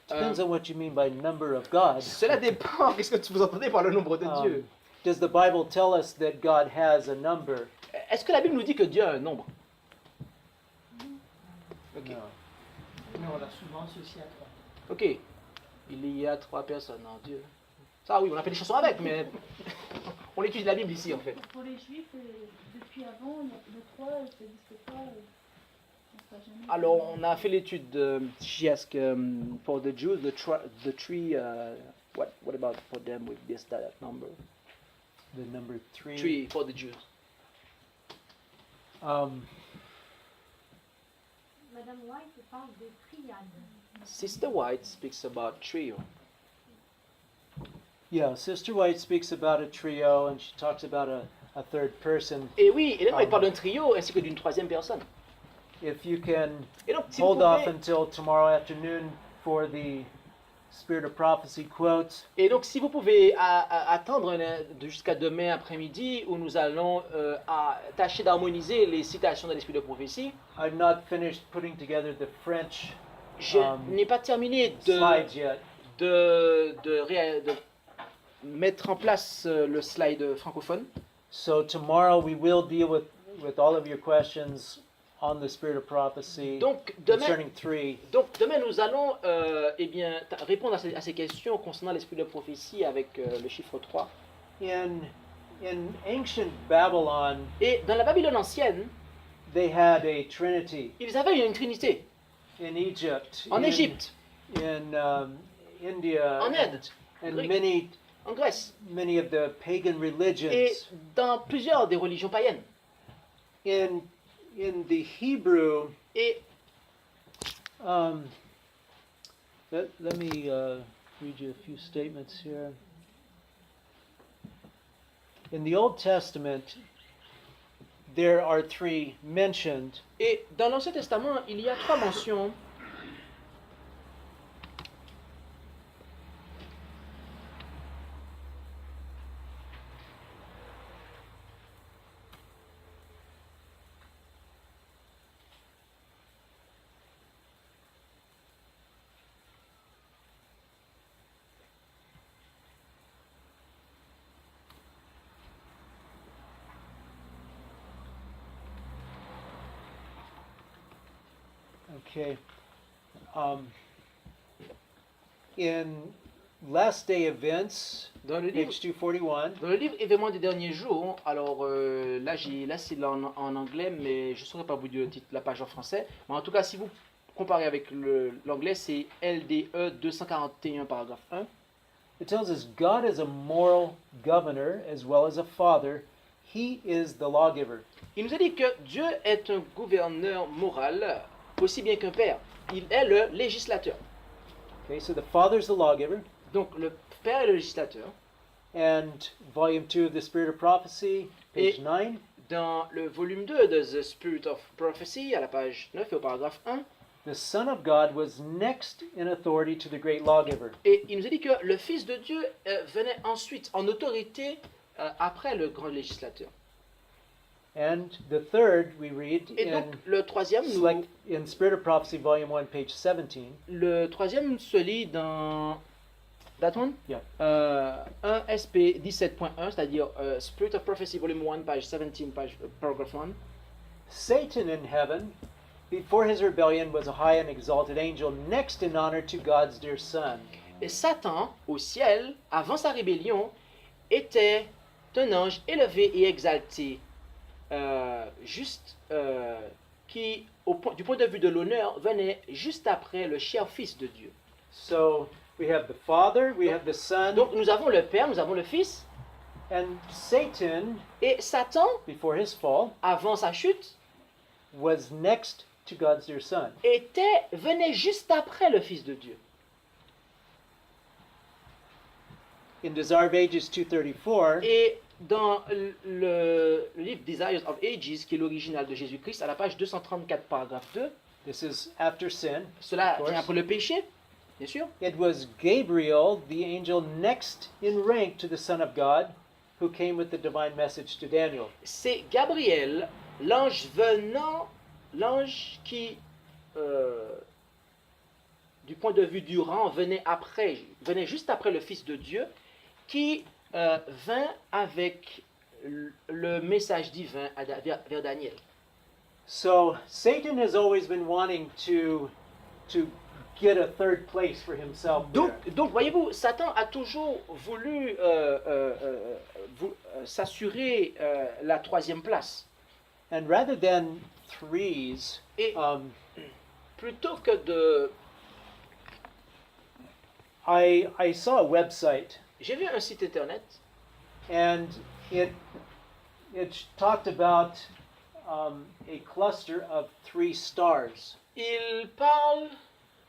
[SPEAKER 2] Depends on what you mean by number of God.
[SPEAKER 3] Cela dépend. Qu'est-ce que vous entendez par le nombre de Dieu?
[SPEAKER 2] Does the Bible tell us that God has a number?
[SPEAKER 3] Est-ce que la Bible nous dit que Dieu a un nombre? Ok.
[SPEAKER 2] No.
[SPEAKER 5] Mais on l'a souvent associé à 3.
[SPEAKER 3] Ok. Il y a 3 personnes en Dieu. Ça, oui, on a fait des chansons avec, mais on étudie la Bible ici, en fait.
[SPEAKER 7] Pour les Juifs, depuis avant, le 3, ça n'existe pas. On sera jamais.
[SPEAKER 3] Alors, on a fait l'étude de she asked for the Jews, the tree, what about for them with this that number?
[SPEAKER 2] The number 3.
[SPEAKER 3] Tree for the Jews.
[SPEAKER 8] Madame White parle de triade.
[SPEAKER 3] Sister White speaks about trio.
[SPEAKER 2] Yeah, Sister White speaks about a trio, and she talks about a third person.
[SPEAKER 3] Et oui, et là, il parle d'un trio ainsi que d'une troisième personne.
[SPEAKER 2] If you can
[SPEAKER 3] Et donc, si vous
[SPEAKER 2] hold off
[SPEAKER 3] pouvez,
[SPEAKER 2] until tomorrow afternoon for the Spirit of Prophecy quotes,
[SPEAKER 3] et donc, si vous pouvez attendre jusqu'à demain après-midi où nous allons tâcher d'harmoniser les citations de l'Esprit de prophétie,
[SPEAKER 2] I've not finished putting together the French
[SPEAKER 3] je n'ai pas terminé
[SPEAKER 2] slides yet.
[SPEAKER 3] de mettre en place le slide francophone.
[SPEAKER 2] So tomorrow we will deal with all of your questions on the Spirit of Prophecy
[SPEAKER 3] Donc demain,
[SPEAKER 2] concerning 3.
[SPEAKER 3] nous allons répondre à ces questions concernant l'Esprit de prophétie avec le chiffre 3.
[SPEAKER 2] In ancient Babylon,
[SPEAKER 3] Et dans la Babylone ancienne,
[SPEAKER 2] they had a trinity.
[SPEAKER 3] ils avaient une trinité.
[SPEAKER 2] In Egypt,
[SPEAKER 3] En Égypte,
[SPEAKER 2] in India,
[SPEAKER 3] en Inde,
[SPEAKER 2] and
[SPEAKER 3] Grèce, en Grèce,
[SPEAKER 2] many of the pagan
[SPEAKER 3] et
[SPEAKER 2] religions.
[SPEAKER 3] dans plusieurs des religions païennes.
[SPEAKER 2] In the Hebrew,
[SPEAKER 3] Et
[SPEAKER 2] let me read you a few statements here. In the Old Testament, there are 3 mentioned.
[SPEAKER 3] Et dans l'Ancien Testament, il y a 3 mentions.
[SPEAKER 2] Okay. In Last Day Events,
[SPEAKER 3] Dans le livre,
[SPEAKER 2] page 241.
[SPEAKER 3] dans le livre Événements des derniers jours, alors là c'est en anglais, mais je ne saurais pas vous dire le titre, la page en français. Mais en tout cas, si vous comparez avec l'anglais, c'est LDE 241 paragraphe 1.
[SPEAKER 2] It tells us God is a moral governor as well as a father. He is the lawgiver.
[SPEAKER 3] Il nous a dit que Dieu est un gouverneur moral, aussi bien qu'un père. Il est le législateur.
[SPEAKER 2] Okay, so the father's the lawgiver.
[SPEAKER 3] Donc le père est le législateur.
[SPEAKER 2] And volume 2 of the Spirit of Prophecy, page
[SPEAKER 3] Et-
[SPEAKER 2] 9.
[SPEAKER 3] Dans le volume 2 de The Spirit of Prophecy, à la page 9 et au paragraphe 1,
[SPEAKER 2] The Son of God was next in authority to the great lawgiver.
[SPEAKER 3] et il nous a dit que le Fils de Dieu venait ensuite en autorité après le grand législateur.
[SPEAKER 2] And the third we read
[SPEAKER 3] Et donc
[SPEAKER 2] in,
[SPEAKER 3] le troisième,
[SPEAKER 2] in Spirit of Prophecy, volume 1, page 17.
[SPEAKER 3] le troisième se lit dans that one?
[SPEAKER 2] Yeah.
[SPEAKER 3] 1 SP 17.1, c'est-à-dire Spirit of Prophecy, volume 1, page 17, paragraph 1.
[SPEAKER 2] Satan in heaven, before his rebellion, was a high and exalted angel, next in honor to God's dear Son.
[SPEAKER 3] Et Satan, au ciel, avant sa rébellion, était un ange élevé et exalté, qui, du point de vue de l'honneur, venait juste après le cher Fils de Dieu.
[SPEAKER 2] So we have the Father, we have the Son,
[SPEAKER 3] Donc nous avons le Père, nous avons le Fils,
[SPEAKER 2] and Satan,
[SPEAKER 3] et Satan,
[SPEAKER 2] before his fall,
[SPEAKER 3] avant sa chute,
[SPEAKER 2] was next to God's dear Son.
[SPEAKER 3] venait juste après le Fils de Dieu.
[SPEAKER 2] In Desire of Ages 234,
[SPEAKER 3] Et dans le livre Desires of Ages, qui est l'original de Jésus-Christ, à la page 234, paragraphe 2,
[SPEAKER 2] this is after sin,
[SPEAKER 3] cela
[SPEAKER 2] of course.
[SPEAKER 3] vient après le péché, bien sûr.
[SPEAKER 2] It was Gabriel, the angel next in rank to the Son of God, who came with the divine message to Daniel.
[SPEAKER 3] C'est Gabriel, l'ange qui, du point de vue du rang, venait juste après le Fils de Dieu, qui vint avec le message divin vers Daniel.
[SPEAKER 2] So Satan has always been wanting to get a third place for himself.
[SPEAKER 3] Donc voyez-vous, Satan a toujours voulu s'assurer la troisième place.
[SPEAKER 2] And rather than threes,
[SPEAKER 3] Et plutôt que de...
[SPEAKER 2] I saw a website,
[SPEAKER 3] J'ai vu un site internet,
[SPEAKER 2] and it talked about a cluster of 3 stars,
[SPEAKER 3] il parle...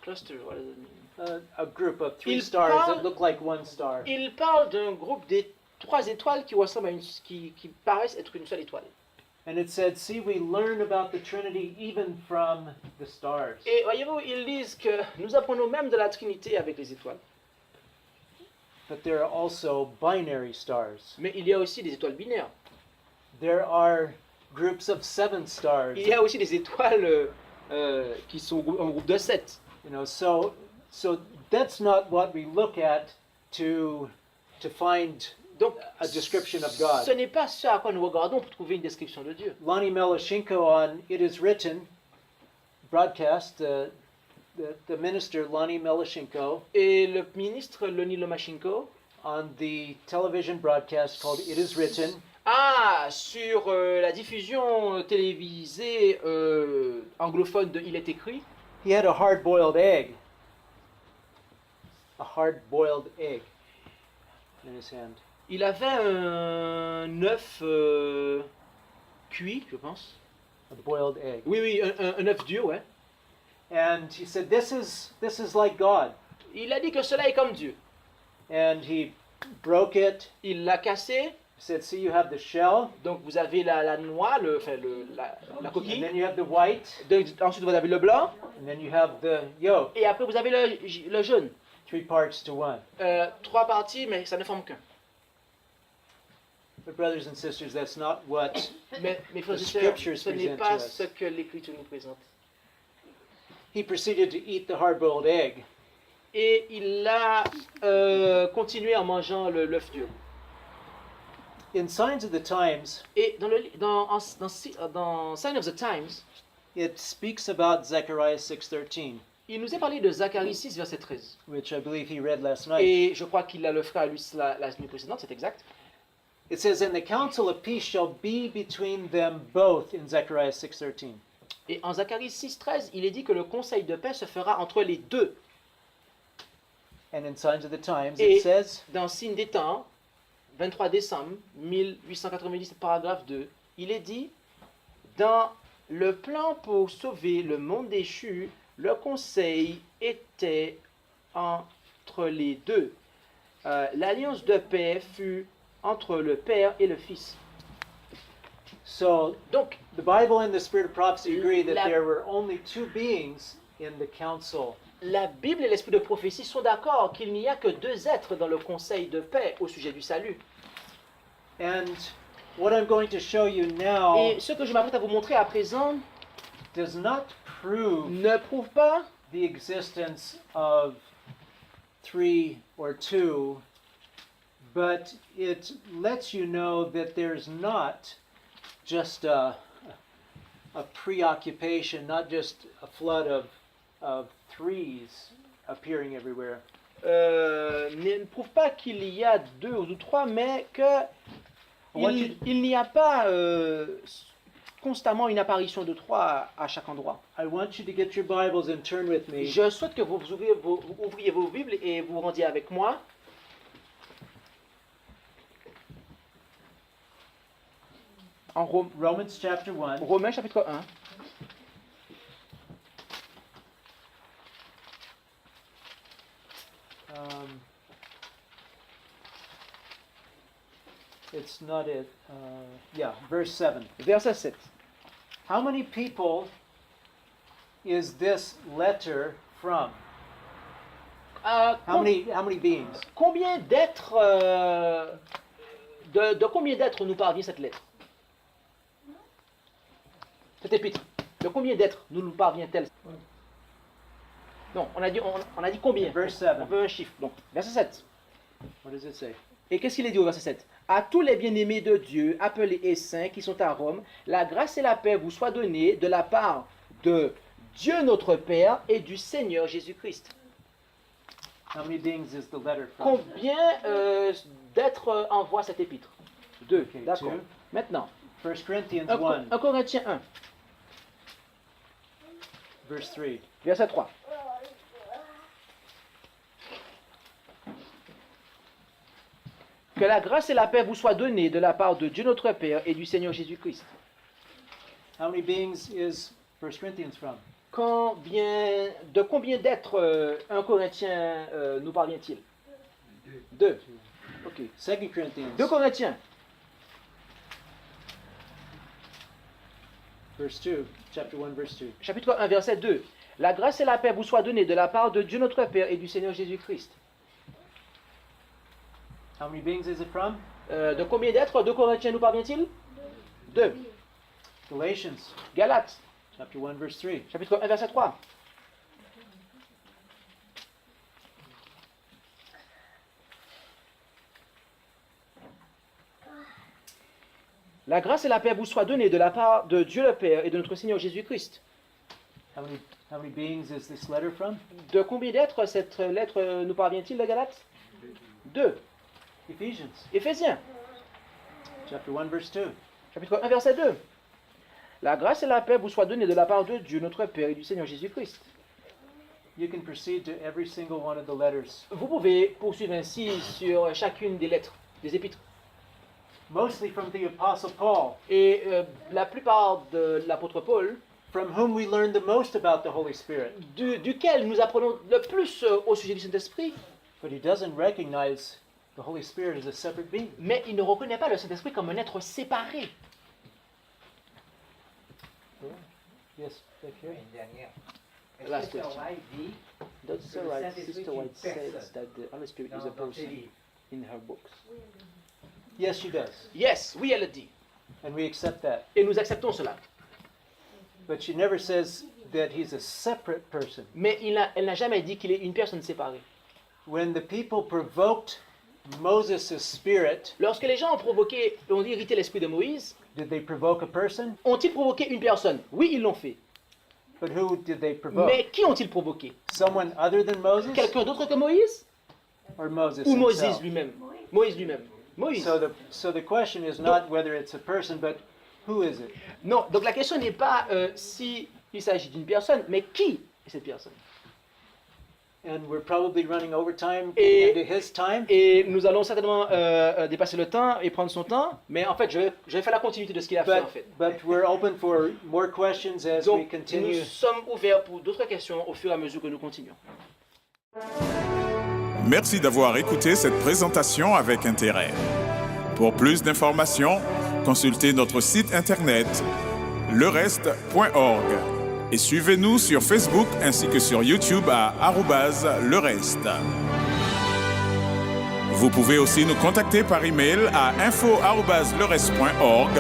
[SPEAKER 3] Cluster, what does it mean?
[SPEAKER 2] a group of 3
[SPEAKER 3] Il
[SPEAKER 2] stars
[SPEAKER 3] parle-
[SPEAKER 2] that look like one star.
[SPEAKER 3] Il parle d'un groupe des 3 étoiles qui ressemblent à qui paraissent être une seule étoile.
[SPEAKER 2] And it said, see, we learn about the Trinity even from the stars.
[SPEAKER 3] Et voyez-vous, ils disent que nous apprenons même de la Trinité avec les étoiles.
[SPEAKER 2] But there are also binary stars.
[SPEAKER 3] Mais il y a aussi des étoiles binaires.
[SPEAKER 2] There are groups of 7 stars.
[SPEAKER 3] Il y a aussi des étoiles qui sont en groupe de 7.
[SPEAKER 2] You know, so that's not what we look at to find
[SPEAKER 3] Donc,
[SPEAKER 2] a description of God.
[SPEAKER 3] ce n'est pas ce à quoi nous regardons pour trouver une description de Dieu.
[SPEAKER 2] Lonnie Melashenko on It Is Written broadcast, the minister Lonnie Melashenko
[SPEAKER 3] Et le ministre Lonnie Lomachenko
[SPEAKER 2] on the television broadcast called It Is Written,
[SPEAKER 3] sur la diffusion télévisée anglophone de Il est écrit,
[SPEAKER 2] he had a hard-boiled egg. A hard-boiled egg in his hand.
[SPEAKER 3] il avait un œuf cuit, je pense.
[SPEAKER 2] A boiled egg.
[SPEAKER 3] Oui, un œuf dur, ouais.
[SPEAKER 2] And he said, this is like God.
[SPEAKER 3] Il a dit que cela est comme Dieu.
[SPEAKER 2] And he broke it.
[SPEAKER 3] Il l'a cassé.
[SPEAKER 2] He said, see, you have the shell,
[SPEAKER 3] Donc vous avez la noix, la
[SPEAKER 2] and
[SPEAKER 3] coquille.
[SPEAKER 2] then you have the white,
[SPEAKER 3] Ensuite vous avez le blanc.
[SPEAKER 2] and then you have the yolk.
[SPEAKER 3] Et après vous avez le jaune.
[SPEAKER 2] 3 parts to 1.
[SPEAKER 3] 3 parties, mais ça ne forme qu'un.
[SPEAKER 2] But brothers and sisters, that's not what
[SPEAKER 3] Mais mes frères et
[SPEAKER 2] The
[SPEAKER 3] sœurs,
[SPEAKER 2] scriptures
[SPEAKER 3] ce n'est
[SPEAKER 2] present
[SPEAKER 3] pas
[SPEAKER 2] to us.
[SPEAKER 3] ce que l'Écriture nous présente.
[SPEAKER 2] he proceeded to eat the hard-boiled egg.
[SPEAKER 3] Et il a continué en mangeant l'œuf dur.
[SPEAKER 2] In Signs of the Times,
[SPEAKER 3] Et dans Sign of the Times,
[SPEAKER 2] it speaks about Zechariah 6:13.
[SPEAKER 3] Il nous est parlé de Zacharie 6, verset 13.
[SPEAKER 2] which I believe he read last night.
[SPEAKER 3] Et je crois qu'il a le frère à lui la nuit précédente, c'est exact.
[SPEAKER 2] It says, "And the counsel of peace shall be between them both," in Zechariah 6:13.
[SPEAKER 3] Et en Zacharie 6, 13, il est dit que le conseil de paix se fera entre les deux.
[SPEAKER 2] And in Signs of the Times,
[SPEAKER 3] Et
[SPEAKER 2] it says,
[SPEAKER 3] dans Signe des temps, 23 décembre 1897, paragraphe 2, il est dit, dans le plan pour sauver le monde déchu, le conseil était entre les deux. L'alliance de paix fut entre le Père et le Fils.
[SPEAKER 2] so
[SPEAKER 3] Donc,
[SPEAKER 2] the Bible and the Spirit of prophecy agree that
[SPEAKER 3] La-
[SPEAKER 2] there were only two beings in the council.
[SPEAKER 3] la Bible et l'esprit de prophétie sont d'accord qu'il n'y a que deux êtres dans le conseil de paix au sujet du salut.
[SPEAKER 2] And what I'm going to show you now
[SPEAKER 3] Et ce que je m'apprête à vous montrer à présent
[SPEAKER 2] does not prove
[SPEAKER 3] ne prouve pas
[SPEAKER 2] the existence of three or two, but it lets you know that there's not just a preoccupation, not just a flood of threes appearing everywhere.
[SPEAKER 3] ne prouve pas qu'il y a deux ou trois, mais que
[SPEAKER 2] What
[SPEAKER 3] il n'y a pas constamment une apparition de trois à chaque endroit.
[SPEAKER 2] I want you to get your Bibles and turn with me
[SPEAKER 3] Je souhaite que vous ouvriez vos Bibles et vous rendiez avec moi en
[SPEAKER 2] Romans chapter 1.
[SPEAKER 3] Romains chapitre 1.
[SPEAKER 2] It's not it. Verse 7.
[SPEAKER 3] Verset 7.
[SPEAKER 2] How many people is this letter from? How many beings?
[SPEAKER 3] Combien d'êtres de combien d'êtres nous parvient cette lettre? Cette épître. De combien d'êtres nous parvient-elle? Non, on a dit combien?
[SPEAKER 2] Verse
[SPEAKER 3] On
[SPEAKER 2] 7.
[SPEAKER 3] veut un chiffre. Donc, verset 7.
[SPEAKER 2] What does it say?
[SPEAKER 3] Et qu'est-ce qu'il est dit au verset 7? À tous les bien-aimés de Dieu, appelés et saints qui sont à Rome, la grâce et la paix vous soient données de la part de Dieu notre Père et du Seigneur Jésus-Christ.
[SPEAKER 2] How many beings is the letter from?
[SPEAKER 3] Combien d'êtres envoie cette épître? Deux.
[SPEAKER 2] Okay,
[SPEAKER 3] D'accord.
[SPEAKER 2] two.
[SPEAKER 3] Maintenant,
[SPEAKER 2] 1 Corinthians
[SPEAKER 3] 1
[SPEAKER 2] 1,
[SPEAKER 3] Corinthiens 1,
[SPEAKER 2] verse 3.
[SPEAKER 3] verset 3. Que la grâce et la paix vous soient données de la part de Dieu notre Père et du Seigneur Jésus-Christ.
[SPEAKER 2] How many beings is 1 Corinthians from?
[SPEAKER 3] De combien d'êtres 1 Corinthiens nous parvient-il? Deux. Ok.
[SPEAKER 2] 2 Corinthians,
[SPEAKER 3] 2 Corinthiens,
[SPEAKER 2] verse 2, chapter 1, verse 2.
[SPEAKER 3] chapitre 1, verset 2. La grâce et la paix vous soient données de la part de Dieu notre Père et du Seigneur Jésus-Christ.
[SPEAKER 2] How many beings is it from?
[SPEAKER 3] De combien d'êtres 2 Corinthiens nous parvient-il? 2.
[SPEAKER 2] Galatians,
[SPEAKER 3] Galates,
[SPEAKER 2] chapter 1, verse 3.
[SPEAKER 3] chapitre 1, verset 3. La grâce et la paix vous soient données de la part de Dieu le Père et de notre Seigneur Jésus-Christ.
[SPEAKER 2] How many beings is this letter from?
[SPEAKER 3] De combien d'êtres cette lettre nous parvient-il de Galates? 2.
[SPEAKER 2] Ephesians,
[SPEAKER 3] Éphésiens,
[SPEAKER 2] chapter 1, verse 2.
[SPEAKER 3] chapitre 1, verset 2. La grâce et la paix vous soient données de la part de Dieu notre Père et du Seigneur Jésus-Christ.
[SPEAKER 2] You can proceed to every single one of the letters.
[SPEAKER 3] Vous pouvez poursuivre ainsi sur chacune des lettres, des épîtres.
[SPEAKER 2] Mostly from the Apostle Paul,
[SPEAKER 3] Et la plupart de l'apôtre Paul,
[SPEAKER 2] from whom we learn the most about the Holy Spirit.
[SPEAKER 3] duquel nous apprenons le plus au sujet du Saint-Esprit,
[SPEAKER 2] But he doesn't recognize the Holy Spirit as a separate being.
[SPEAKER 3] mais il ne reconnaît pas le Saint-Esprit comme un être séparé.
[SPEAKER 2] Yes, back here.
[SPEAKER 6] Une dernière.
[SPEAKER 3] Last
[SPEAKER 6] Est-ce que
[SPEAKER 3] question.
[SPEAKER 6] White dit
[SPEAKER 3] That's
[SPEAKER 6] que le
[SPEAKER 3] right.
[SPEAKER 6] Saint-Esprit
[SPEAKER 3] Sister
[SPEAKER 6] est une
[SPEAKER 3] White says
[SPEAKER 6] personne
[SPEAKER 3] that the Holy Spirit is a
[SPEAKER 6] dans ses
[SPEAKER 3] person
[SPEAKER 6] livres?
[SPEAKER 3] in her books.
[SPEAKER 2] Yes, she does.
[SPEAKER 3] Yes, oui, elle le dit.
[SPEAKER 2] And we accept that.
[SPEAKER 3] Et nous acceptons cela.
[SPEAKER 2] But she never says that he's a separate person.
[SPEAKER 3] Mais elle n'a jamais dit qu'il est une personne séparée.
[SPEAKER 2] When the people provoked Moses' spirit,
[SPEAKER 3] Lorsque les gens ont irrité l'esprit de Moïse,
[SPEAKER 2] did they provoke a person?
[SPEAKER 3] ont-ils provoqué une personne? Oui, ils l'ont fait.
[SPEAKER 2] But who did they provoke?
[SPEAKER 3] Mais qui ont-ils provoqué?
[SPEAKER 2] Someone other than Moses?
[SPEAKER 3] Quelqu'un d'autre que Moïse?
[SPEAKER 2] Or Moses
[SPEAKER 3] Ou Moïse
[SPEAKER 2] himself?
[SPEAKER 3] lui-même? Moïse lui-même. Moïse.
[SPEAKER 2] So the question is not whether it's a person, but who is it?
[SPEAKER 3] Non, donc la question n'est pas si il s'agit d'une personne, mais qui est cette personne?
[SPEAKER 2] And we're probably running over time
[SPEAKER 3] Et-
[SPEAKER 2] into his time.
[SPEAKER 3] Et nous allons certainement dépasser le temps et prendre son temps, mais en fait, je vais faire la continuité de ce qu'il a fait en fait.
[SPEAKER 2] But we're open for more questions as we
[SPEAKER 3] Donc, nous
[SPEAKER 2] continue.
[SPEAKER 3] sommes ouverts pour d'autres questions au fur et à mesure que nous continuons.
[SPEAKER 1] Merci d'avoir écouté cette présentation avec intérêt. Pour plus d'informations, consultez notre site internet lereste.org et suivez-nous sur Facebook ainsi que sur YouTube à @lereste. Vous pouvez aussi nous contacter par email à info@lereste.org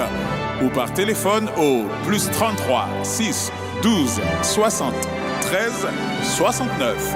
[SPEAKER 1] ou par téléphone au +33 6 12 60 13 69.